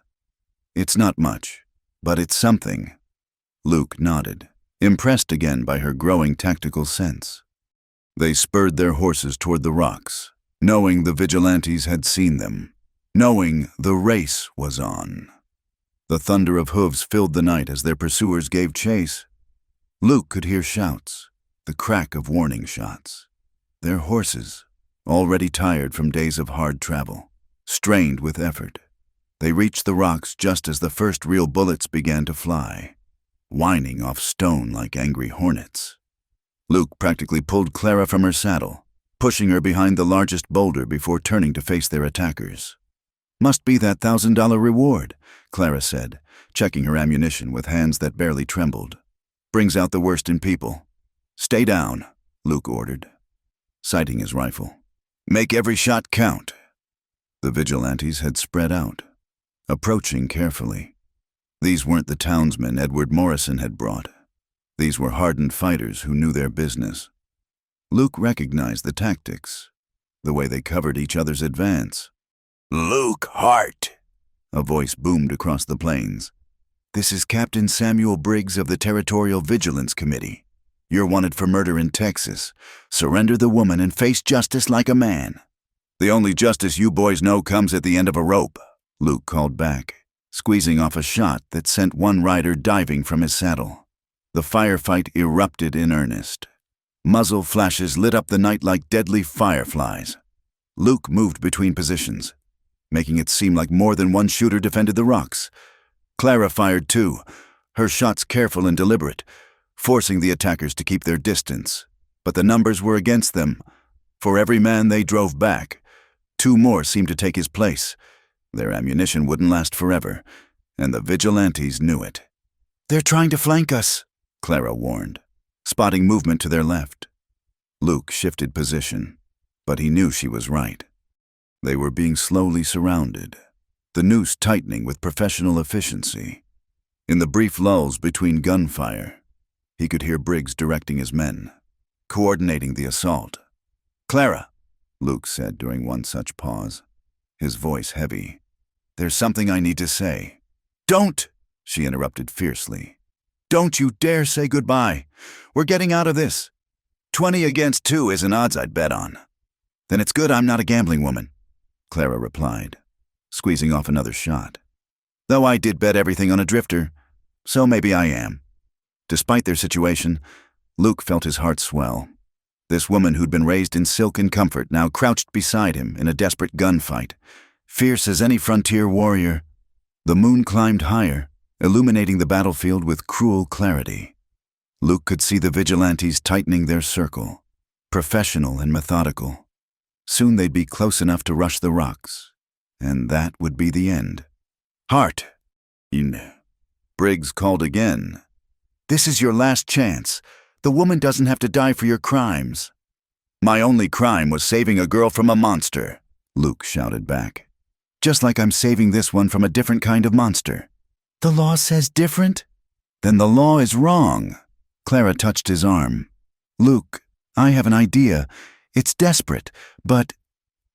"It's not much, but it's something." Luke nodded, impressed again by her growing tactical sense. They spurred their horses toward the rocks, knowing the Vigilantes had seen them, knowing the race was on. The thunder of hooves filled the night as their pursuers gave chase. Luke could hear shouts, the crack of warning shots. Their horses, already tired from days of hard travel, strained with effort. They reached the rocks just as the first real bullets began to fly, whining off stone like angry hornets. Luke practically pulled Clara from her saddle, pushing her behind the largest boulder before turning to face their attackers. "Must be that $1,000 reward," Clara said, checking her ammunition with hands that barely trembled. "Brings out the worst in people." "Stay down," Luke ordered, sighting his rifle. "Make every shot count." The Vigilantes had spread out, approaching carefully. These weren't the townsmen Edward Morrison had brought. These were hardened fighters who knew their business. Luke recognized the tactics, the way they covered each other's advance. "Luke Hart," A voice boomed across the plains. "This is Captain Samuel Briggs of the Territorial Vigilance Committee. You're wanted for murder in Texas. Surrender the woman and face justice like a man." "The only justice you boys know comes at the end of a rope," Luke called back, squeezing off a shot that sent one rider diving from his saddle. The firefight erupted in earnest. Muzzle flashes lit up the night like deadly fireflies. Luke moved between positions, making it seem like more than one shooter defended the rocks. Clara fired too, her shots careful and deliberate, forcing the attackers to keep their distance. But the numbers were against them. For every man they drove back, 2 more seemed to take his place. Their ammunition wouldn't last forever, and the Vigilantes knew it. "They're trying to flank us," Clara warned, spotting movement to their left. Luke shifted position, but he knew she was right. They were being slowly surrounded, the noose tightening with professional efficiency. In the brief lulls between gunfire, he could hear Briggs directing his men, coordinating the assault. "Clara," Luke said during one such pause, his voice heavy, "there's something I need to say." "Don't!" she interrupted fiercely. "Don't you dare say goodbye. We're getting out of this. 20 against 2 is an odds I'd bet on." "Then it's good I'm not a gambling woman," Clara replied, squeezing off another shot. "Though I did bet everything on a drifter, so maybe I am." Despite their situation, Luke felt his heart swell. This woman who'd been raised in silk and comfort now crouched beside him in a desperate gunfight, fierce as any frontier warrior. The moon climbed higher, illuminating the battlefield with cruel clarity. Luke could see the Vigilantes tightening their circle, professional and methodical. Soon they'd be close enough to rush the rocks, and that would be the end. "Hart!" Briggs called again. "This is your last chance. The woman doesn't have to die for your crimes." "My only crime was saving a girl from a monster," Luke shouted back. "Just like I'm saving this one from a different kind of monster." "The law says different?" "Then the law is wrong." Clara touched his arm. "Luke, I have an idea. It's desperate, but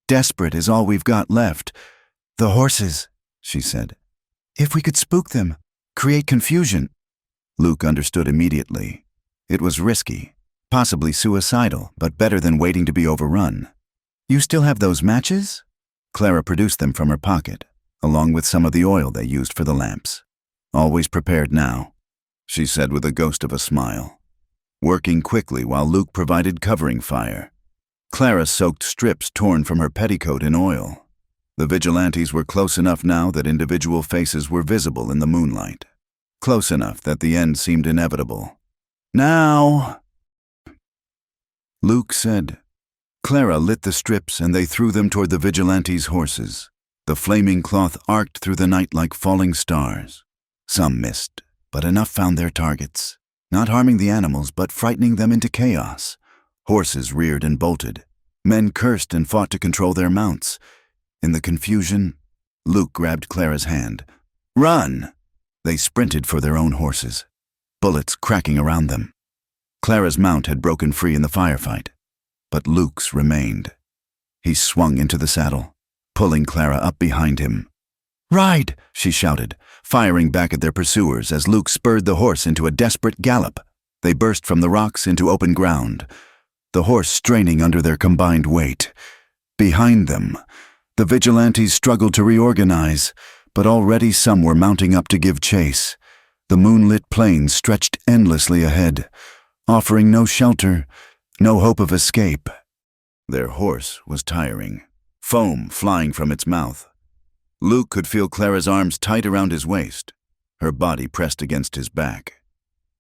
desperate is all we've got left. The horses," she said. "If we could spook them, create confusion." Luke understood immediately. It was risky, possibly suicidal, but better than waiting to be overrun. "You still have those matches?" Clara produced them from her pocket, along with some of the oil they used for the lamps. "Always prepared now," she said with a ghost of a smile, working quickly while Luke provided covering fire. Clara soaked strips torn from her petticoat in oil. The Vigilantes were close enough now that individual faces were visible in the moonlight, close enough that the end seemed inevitable. "Now," Luke said. Clara lit the strips and they threw them toward the Vigilantes' horses. The flaming cloth arced through the night like falling stars. Some missed, but enough found their targets, not harming the animals but frightening them into chaos. Horses reared and bolted. Men cursed and fought to control their mounts. In the confusion, Luke grabbed Clara's hand. "Run!" They sprinted for their own horses, bullets cracking around them. Clara's mount had broken free in the firefight, but Luke's remained. He swung into the saddle, pulling Clara up behind him. "Ride!" she shouted, firing back at their pursuers as Luke spurred the horse into a desperate gallop. They burst from the rocks into open ground, the horse straining under their combined weight. Behind them, the Vigilantes struggled to reorganize, but already some were mounting up to give chase. The moonlit plains stretched endlessly ahead, offering no shelter, no hope of escape. Their horse was tiring, foam flying from its mouth. Luke could feel Clara's arms tight around his waist, her body pressed against his back.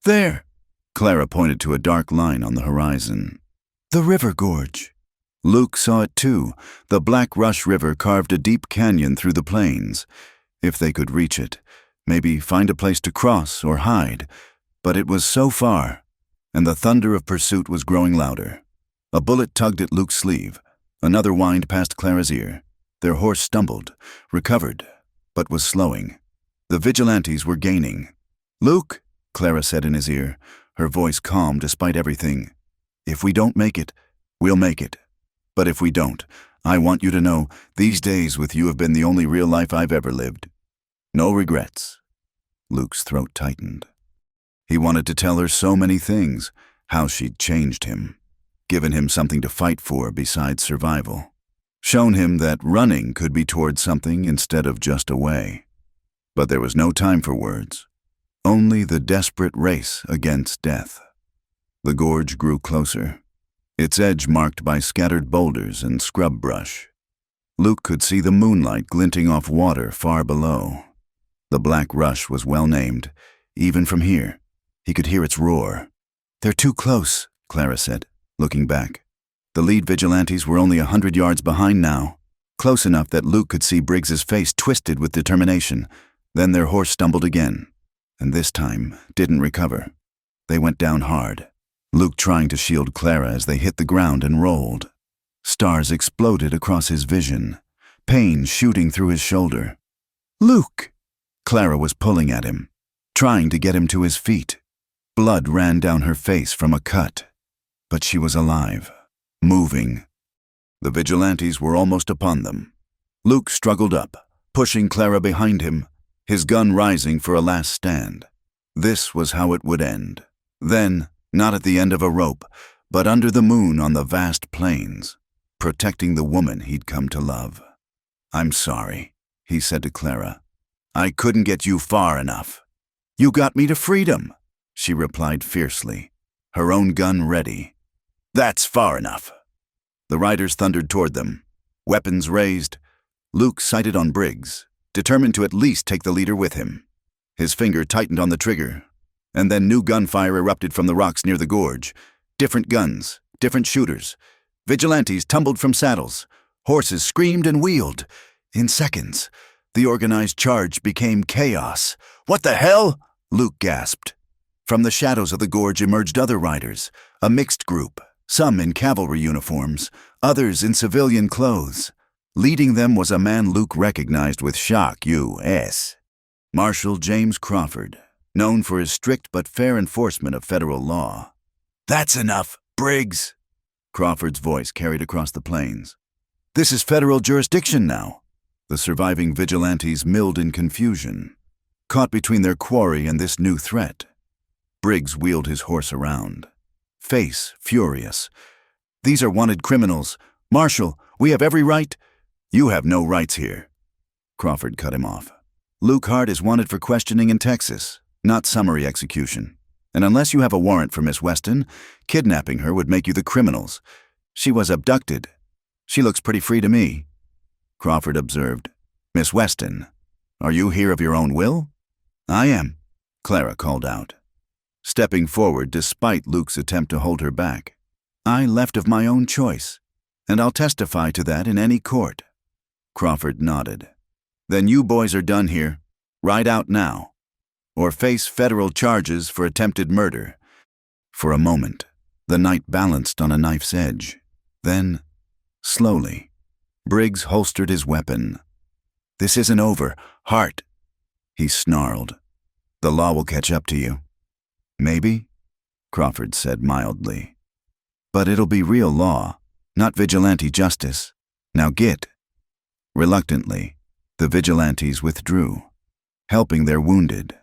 "There!" Clara pointed to a dark line on the horizon. "The river gorge." Luke saw it too. The Black Rush River carved a deep canyon through the plains. If they could reach it, maybe find a place to cross or hide. But it was so far, and the thunder of pursuit was growing louder. A bullet tugged at Luke's sleeve. Another whined past Clara's ear. Their horse stumbled, recovered, but was slowing. The Vigilantes were gaining. "Luke," Clara said in his ear, her voice calm despite everything. "If we don't make it, we'll make it. But if we don't, I want you to know, these days with you have been the only real life I've ever lived. No regrets. Luke's throat tightened. He wanted to tell her so many things, how she'd changed him, given him something to fight for besides survival, shown him that running could be toward something instead of just away. But there was no time for words, only the desperate race against death. The gorge grew closer, its edge marked by scattered boulders and scrub brush. Luke could see the moonlight glinting off water far below. The black rush was well named. Even from here, he could hear its roar. "They're too close," Clara said, looking back. The lead vigilantes were only 100 yards behind now, close enough that Luke could see Briggs's face twisted with determination. Then their horse stumbled again, and this time didn't recover. They went down hard, Luke trying to shield Clara as they hit the ground and rolled. Stars exploded across his vision, pain shooting through his shoulder. "Luke!" Clara was pulling at him, trying to get him to his feet. Blood ran down her face from a cut, but she was alive, moving. The vigilantes were almost upon them. Luke struggled up, pushing Clara behind him, his gun rising for a last stand. This was how it would end. Then, not at the end of a rope, but under the moon on the vast plains, protecting the woman he'd come to love. "I'm sorry," he said to Clara. "I couldn't get you far enough." "You got me to freedom," she replied fiercely, her own gun ready. "That's far enough." The riders thundered toward them, weapons raised. Luke sighted on Briggs, determined to at least take the leader with him. His finger tightened on the trigger, and then new gunfire erupted from the rocks near the gorge. Different guns, different shooters. Vigilantes tumbled from saddles. Horses screamed and wheeled. In seconds, the organized charge became chaos. "What the hell?" Luke gasped. From the shadows of the gorge emerged other riders, a mixed group, some in cavalry uniforms, others in civilian clothes. Leading them was a man Luke recognized with shock, U.S. Marshal James Crawford, known for his strict but fair enforcement of federal law. "That's enough, Briggs," Crawford's voice carried across the plains. "This is federal jurisdiction now." The surviving vigilantes milled in confusion, caught between their quarry and this new threat. Briggs wheeled his horse around, face furious. "These are wanted criminals. Marshal, we have every right—" "You have no rights here," Crawford cut him off. "Luke Hart is wanted for questioning in Texas, not summary execution. And unless you have a warrant for Miss Weston, kidnapping her would make you the criminals. She was abducted. She looks pretty free to me." Crawford observed. "Miss Weston, are you here of your own will?" "I am," Clara called out, stepping forward despite Luke's attempt to hold her back. "I left of my own choice, and I'll testify to that in any court." Crawford nodded. "Then you boys are done here. Ride out now, or face federal charges for attempted murder." For a moment, the night balanced on a knife's edge. Then, slowly, Briggs holstered his weapon. "This isn't over, Hart," he snarled. "The law will catch up to you." "Maybe," Crawford said mildly. "But it'll be real law, not vigilante justice. Now get." Reluctantly, the vigilantes withdrew, helping their wounded.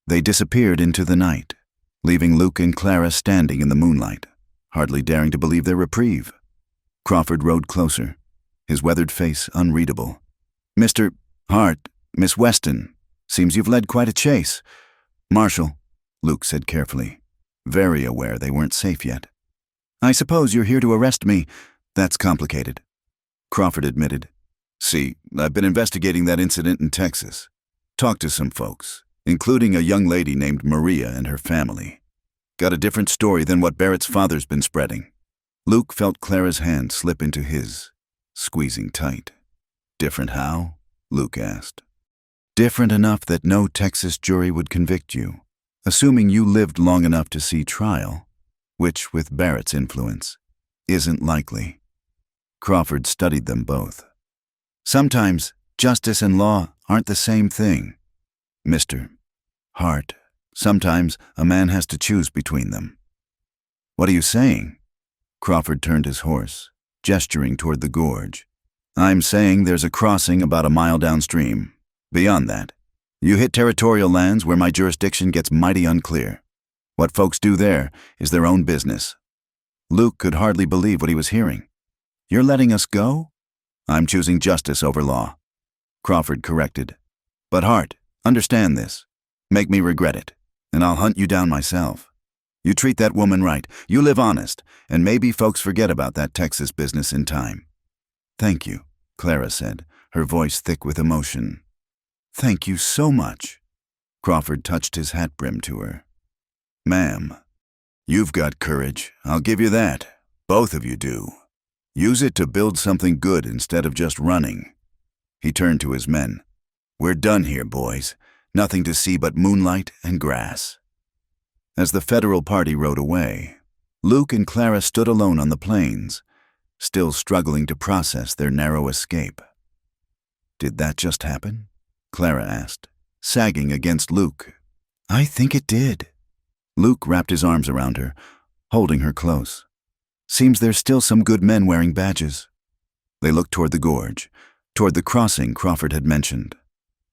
They disappeared into the night, leaving Luke and Clara standing in the moonlight, hardly daring to believe their reprieve. Crawford rode closer, his weathered face unreadable. "Mr. Hart, Miss Weston, seems you've led quite a chase." "Marshal," Luke said carefully, very aware they weren't safe yet. "I suppose you're here to arrest me. That's complicated," Crawford admitted. "See, I've been investigating that incident in Texas. Talked to some folks, including a young lady named Maria and her family. Got a different story than what Barrett's father's been spreading." Luke felt Clara's hand slip into his, squeezing tight. "Different how?" Luke asked. "Different enough that no Texas jury would convict you, assuming you lived long enough to see trial, which, with Barrett's influence, isn't likely." Crawford studied them both. "Sometimes justice and law aren't the same thing, Mr. Hart. Sometimes a man has to choose between them." "What are you saying?" Crawford turned his horse, gesturing toward the gorge. "I'm saying there's a crossing about a mile downstream. Beyond that, You hit territorial lands where my jurisdiction gets mighty unclear. What folks do there is their own business. Luke could hardly believe what he was hearing. You're letting us go? I'm choosing justice over law. Crawford corrected. But Hart, understand this. Make me regret it, and I'll hunt you down myself. You treat that woman right, you live honest, and maybe folks forget about that Texas business in time. Thank you, Clara said, her voice thick with emotion. Thank you so much. Crawford touched his hat brim to her. Ma'am, you've got courage, I'll give you that. Both of you do. Use it to build something good instead of just running. He turned to his men. We're done here, boys. Nothing to see but moonlight and grass. As the federal party rode away, Luke and Clara stood alone on the plains, still struggling to process their narrow escape. Did that just happen? Clara asked, sagging against Luke. I think it did. Luke wrapped his arms around her, holding her close. Seems there's still some good men wearing badges. They looked toward the gorge, toward the crossing Crawford had mentioned,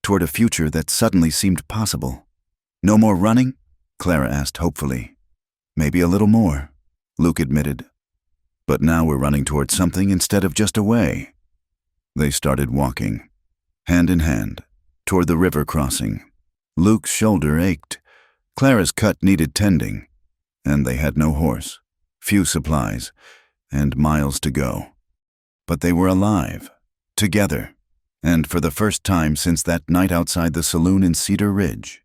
toward a future that suddenly seemed possible. No more running? Clara asked hopefully. Maybe a little more, Luke admitted. But now we're running toward something instead of just away. They started walking, hand in hand, toward the river crossing. Luke's shoulder ached. Clara's cut needed tending, and they had no horse, few supplies, and miles to go. But they were alive, together, and for the first time since that night outside the saloon in Cedar Ridge,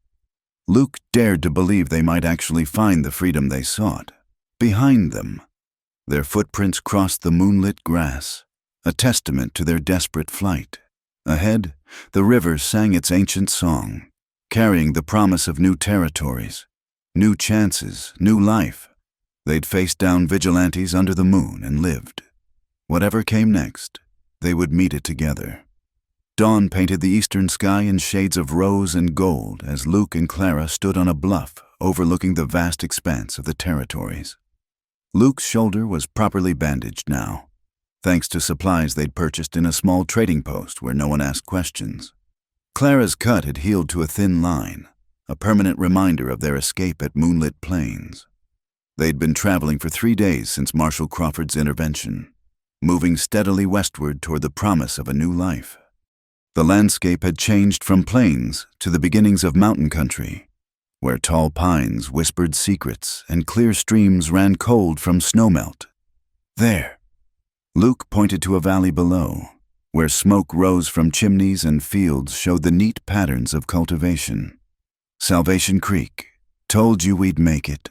Luke dared to believe they might actually find the freedom they sought. Behind them, their footprints crossed the moonlit grass, a testament to their desperate flight. Ahead, the river sang its ancient song, carrying the promise of new territories, new chances, new life. They'd faced down vigilantes under the moon and lived. Whatever came next, they would meet it together. Dawn painted the eastern sky in shades of rose and gold as Luke and Clara stood on a bluff overlooking the vast expanse of the territories. Luke's shoulder was properly bandaged now, thanks to supplies they'd purchased in a small trading post where no one asked questions. Clara's cut had healed to a thin line, a permanent reminder of their escape at Moonlit Plains. They'd been traveling for 3 days since Marshal Crawford's intervention, moving steadily westward toward the promise of a new life. The landscape had changed from plains to the beginnings of mountain country, where tall pines whispered secrets and clear streams ran cold from snowmelt. There, Luke pointed to a valley below, where smoke rose from chimneys and fields showed the neat patterns of cultivation. Salvation Creek, told you we'd make it.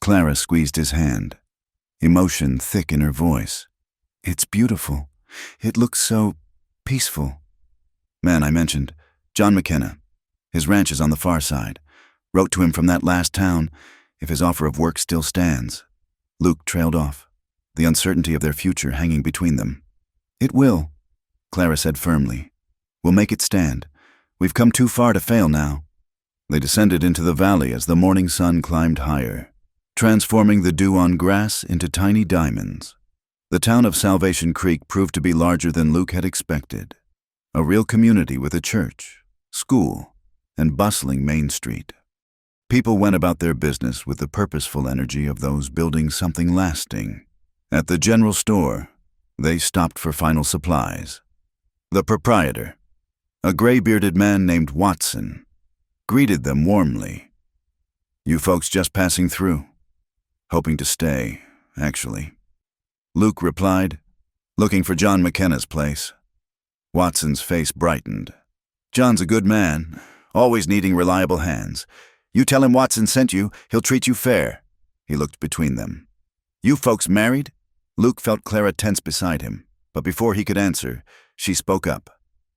Clara squeezed his hand, emotion thick in her voice. It's beautiful. It looks so peaceful. Man I mentioned, John McKenna. His ranch is on the far side. Wrote to him from that last town, if his offer of work still stands. Luke trailed off, the uncertainty of their future hanging between them. It will, Clara said firmly. We'll make it stand. We've come too far to fail now. They descended into the valley as the morning sun climbed higher, transforming the dew on grass into tiny diamonds. The town of Salvation Creek proved to be larger than Luke had expected. A real community with a church, school, and bustling Main Street. People went about their business with the purposeful energy of those building something lasting. At the general store, they stopped for final supplies. The proprietor, a gray-bearded man named Watson, greeted them warmly. You folks just passing through? Hoping to stay, actually. Luke replied, looking for John McKenna's place. Watson's face brightened. John's a good man, always needing reliable hands. You tell him Watson sent you, he'll treat you fair. He looked between them. You folks married? Luke felt Clara tense beside him, but before he could answer, she spoke up.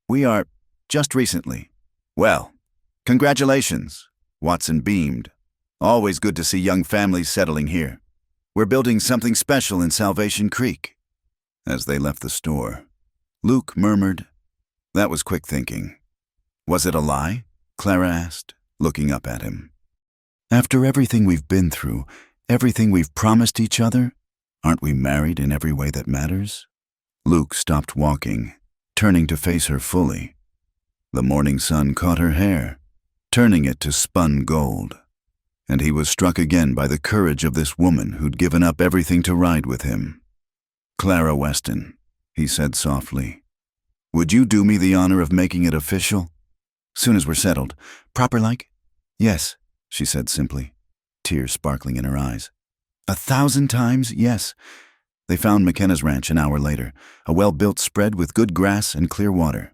We are, just recently. Well, congratulations. Watson beamed. Always good to see young families settling here. We're building something special in Salvation Creek. As they left the store, Luke murmured, that was quick thinking. Was it a lie? Clara asked, looking up at him. After everything we've been through, everything we've promised each other, aren't we married in every way that matters? Luke stopped walking, turning to face her fully. The morning sun caught her hair, turning it to spun gold. And he was struck again by the courage of this woman who'd given up everything to ride with him. "Clara Weston," he said softly, "would you do me the honor of making it official?" "Soon as we're settled. Proper like?" "Yes," she said simply, tears sparkling in her eyes. 1,000 times yes. They found McKenna's ranch an hour later, a well-built spread with good grass and clear water.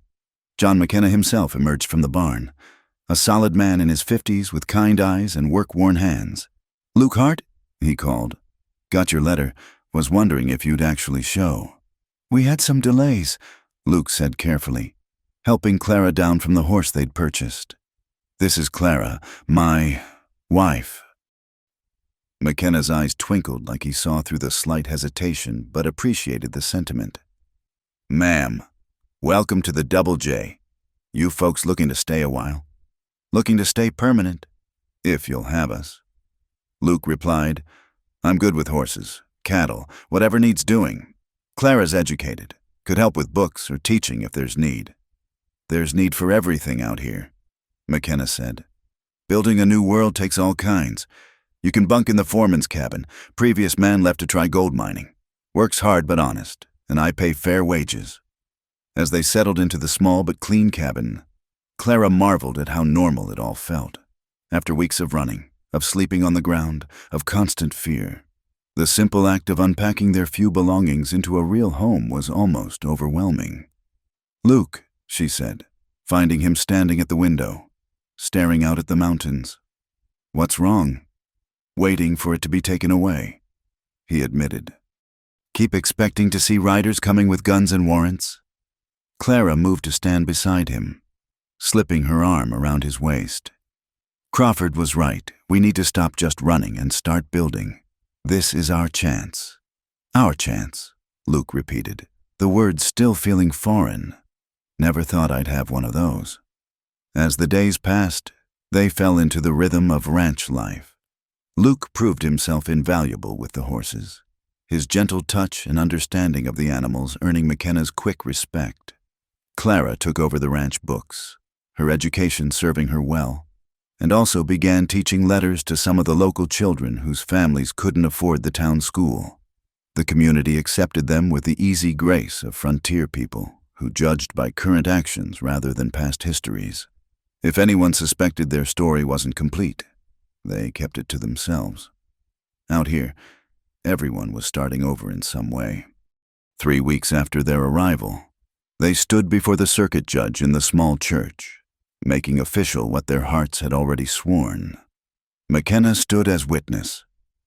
John McKenna himself emerged from the barn, a solid man in his 50s with kind eyes and work-worn hands. "Luke Hart?" he called. "Got your letter. Was wondering if you'd actually show." "We had some delays," Luke said carefully, helping Clara down from the horse they'd purchased. "This is Clara, my wife." McKenna's eyes twinkled like he saw through the slight hesitation but appreciated the sentiment. "Ma'am, welcome to the Double J. You folks looking to stay a while?" "Looking to stay permanent, if you'll have us." Luke replied, "I'm good with horses, cattle, whatever needs doing. Clara's educated, could help with books or teaching if there's need." "There's need for everything out here," McKenna said. "Building a new world takes all kinds. You can bunk in the foreman's cabin. Previous man left to try gold mining. Works hard but honest, and I pay fair wages." As they settled into the small but clean cabin, Clara marveled at how normal it all felt. After weeks of running, of sleeping on the ground, of constant fear, the simple act of unpacking their few belongings into a real home was almost overwhelming. "Luke," she said, finding him standing at the window, staring out at the mountains. "What's wrong?" "Waiting for it to be taken away," he admitted. "Keep expecting to see riders coming with guns and warrants?" Clara moved to stand beside him, slipping her arm around his waist. "Crawford was right. We need to stop just running and start building. This is our chance." "Our chance," Luke repeated, the words still feeling foreign. "Never thought I'd have one of those." As the days passed, they fell into the rhythm of ranch life. Luke proved himself invaluable with the horses, his gentle touch and understanding of the animals earning McKenna's quick respect. Clara took over the ranch books, her education serving her well, and also began teaching letters to some of the local children whose families couldn't afford the town school. The community accepted them with the easy grace of frontier people who judged by current actions rather than past histories. If anyone suspected their story wasn't complete, they kept it to themselves. Out here, everyone was starting over in some way. 3 weeks after their arrival, they stood before the circuit judge in the small church, making official what their hearts had already sworn. McKenna stood as witness,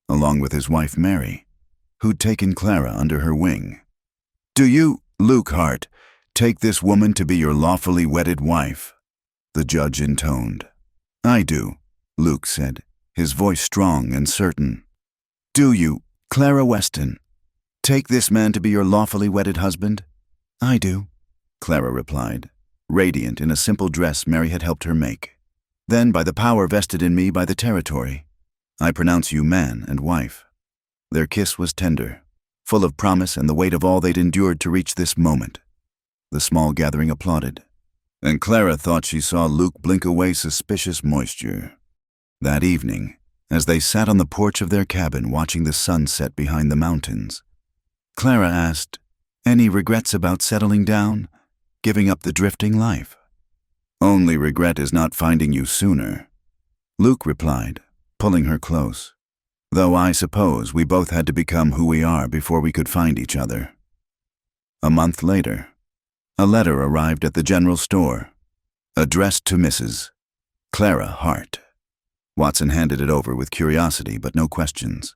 along with his wife Mary, who'd taken Clara under her wing. "Do you, Luke Hart, take this woman to be your lawfully wedded wife?" the judge intoned. "I do," Luke said, his voice strong and certain. "Do you, Clara Weston, take this man to be your lawfully wedded husband?" "I do," Clara replied, radiant in a simple dress Mary had helped her make. "Then, by the power vested in me by the territory, I pronounce you man and wife." Their kiss was tender, full of promise and the weight of all they'd endured to reach this moment. The small gathering applauded, and Clara thought she saw Luke blink away suspicious moisture. That evening, as they sat on the porch of their cabin watching the sun set behind the mountains, Clara asked, "Any regrets about settling down, giving up the drifting life?" "Only regret is not finding you sooner," Luke replied, pulling her close. "Though I suppose we both had to become who we are before we could find each other." A month later, a letter arrived at the general store, addressed to Mrs. Clara Hart. Watson handed it over with curiosity but no questions.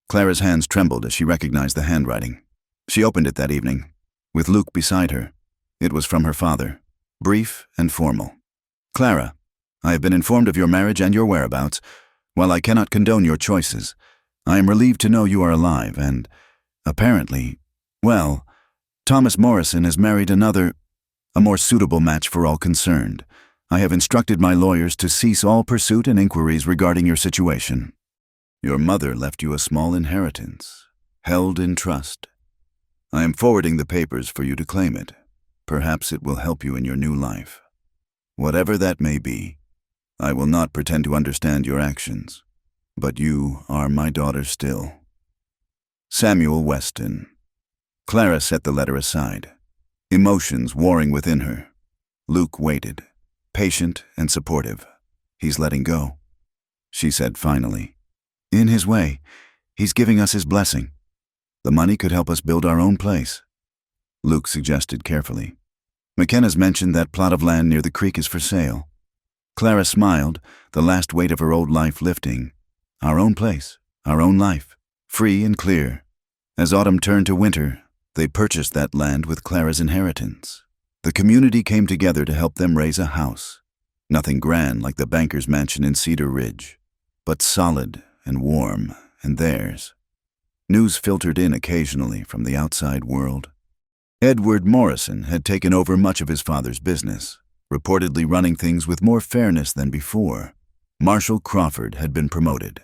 Clara's hands trembled as she recognized the handwriting. She opened it that evening, with Luke beside her. It was from her father, brief and formal. "Clara, I have been informed of your marriage and your whereabouts. While I cannot condone your choices, I am relieved to know you are alive and, apparently, well, Thomas Morrison has married a more suitable match for all concerned. I have instructed my lawyers to cease all pursuit and inquiries regarding your situation. Your mother left you a small inheritance, held in trust. I am forwarding the papers for you to claim it. Perhaps it will help you in your new life." Whatever that may be, I will not pretend to understand your actions, but you are my daughter still. Samuel Weston. Clara set the letter aside, emotions warring within her. Luke waited, patient and supportive. He's letting go, she said finally. In his way, he's giving us his blessing. The money could help us build our own place. Luke suggested carefully. McKenna's mentioned that plot of land near the creek is for sale. Clara smiled, the last weight of her old life lifting. Our own place, our own life, free and clear. As autumn turned to winter, they purchased that land with Clara's inheritance. The community came together to help them raise a house. Nothing grand like the banker's mansion in Cedar Ridge, but solid and warm and theirs. News filtered in occasionally from the outside world. Edward Morrison had taken over much of his father's business, reportedly running things with more fairness than before. Marshall Crawford had been promoted,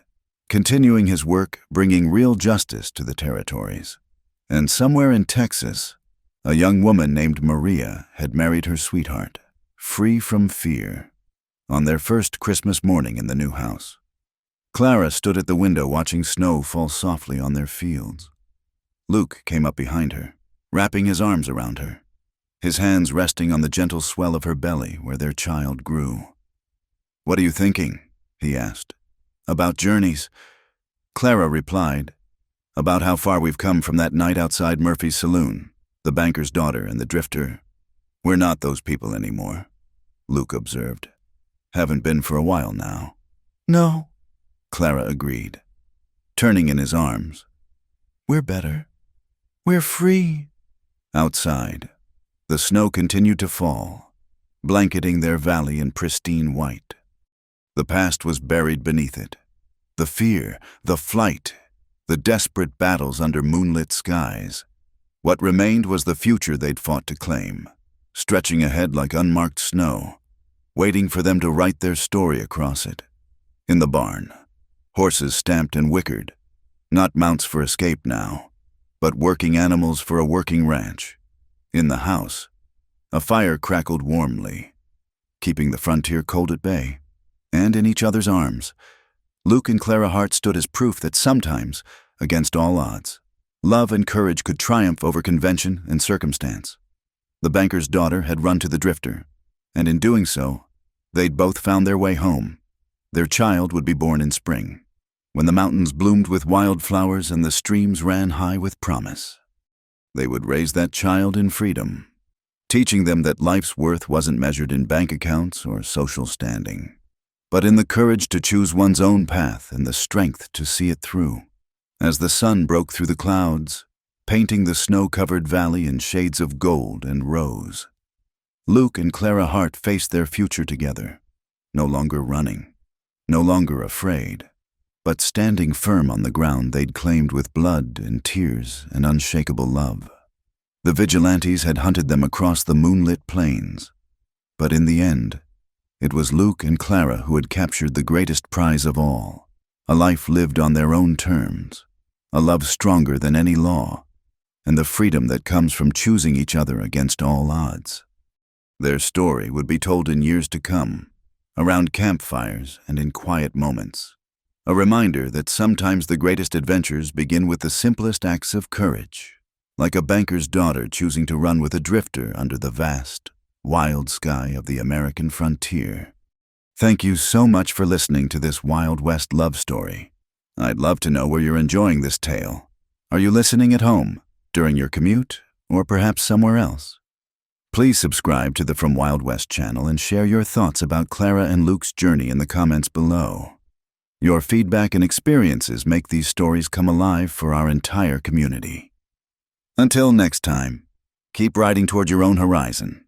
continuing his work bringing real justice to the territories. And somewhere in Texas, a young woman named Maria had married her sweetheart, free from fear, on their first Christmas morning in the new house. Clara stood at the window watching snow fall softly on their fields. Luke came up behind her, wrapping his arms around her, his hands resting on the gentle swell of her belly where their child grew. "What are you thinking?" he asked. "About journeys," Clara replied. "About how far we've come from that night outside Murphy's saloon, the banker's daughter and the drifter. We're not those people anymore," Luke observed. "Haven't been for a while now." No, Clara agreed, turning in his arms. we're better. We're free. Outside, the snow continued to fall, blanketing their valley in pristine white. The past was buried beneath it. The fear, the flight, the desperate battles under moonlit skies. What remained was the future they'd fought to claim, stretching ahead like unmarked snow, waiting for them to write their story across it. In the barn, horses stamped and whickered, not mounts for escape now, but working animals for a working ranch. In the house, a fire crackled warmly, keeping the frontier cold at bay. And in each other's arms, Luke and Clara Hart stood as proof that sometimes, against all odds, love and courage could triumph over convention and circumstance. The banker's daughter had run to the drifter, and in doing so, they'd both found their way home. Their child would be born in spring, when the mountains bloomed with wildflowers and the streams ran high with promise. They would raise that child in freedom, teaching them that life's worth wasn't measured in bank accounts or social standing, but in the courage to choose one's own path and the strength to see it through. As the sun broke through the clouds, painting the snow-covered valley in shades of gold and rose, Luke and Clara Hart faced their future together, no longer running, no longer afraid, but standing firm on the ground they'd claimed with blood and tears and unshakable love. The Vigilantes had hunted them across the moonlit plains, but in the end, it was Luke and Clara who had captured the greatest prize of all, a life lived on their own terms, a love stronger than any law, and the freedom that comes from choosing each other against all odds. Their story would be told in years to come, around campfires and in quiet moments, a reminder that sometimes the greatest adventures begin with the simplest acts of courage, like a banker's daughter choosing to run with a drifter under the vast, wild sky of the American frontier. Thank you so much for listening to this Wild West love story. I'd love to know where you're enjoying this tale. Are you listening at home, during your commute, or perhaps somewhere else? Please subscribe to the From Wild West channel and share your thoughts about Clara and Luke's journey in the comments below. Your feedback and experiences make these stories come alive for our entire community. Until next time, keep riding toward your own horizon.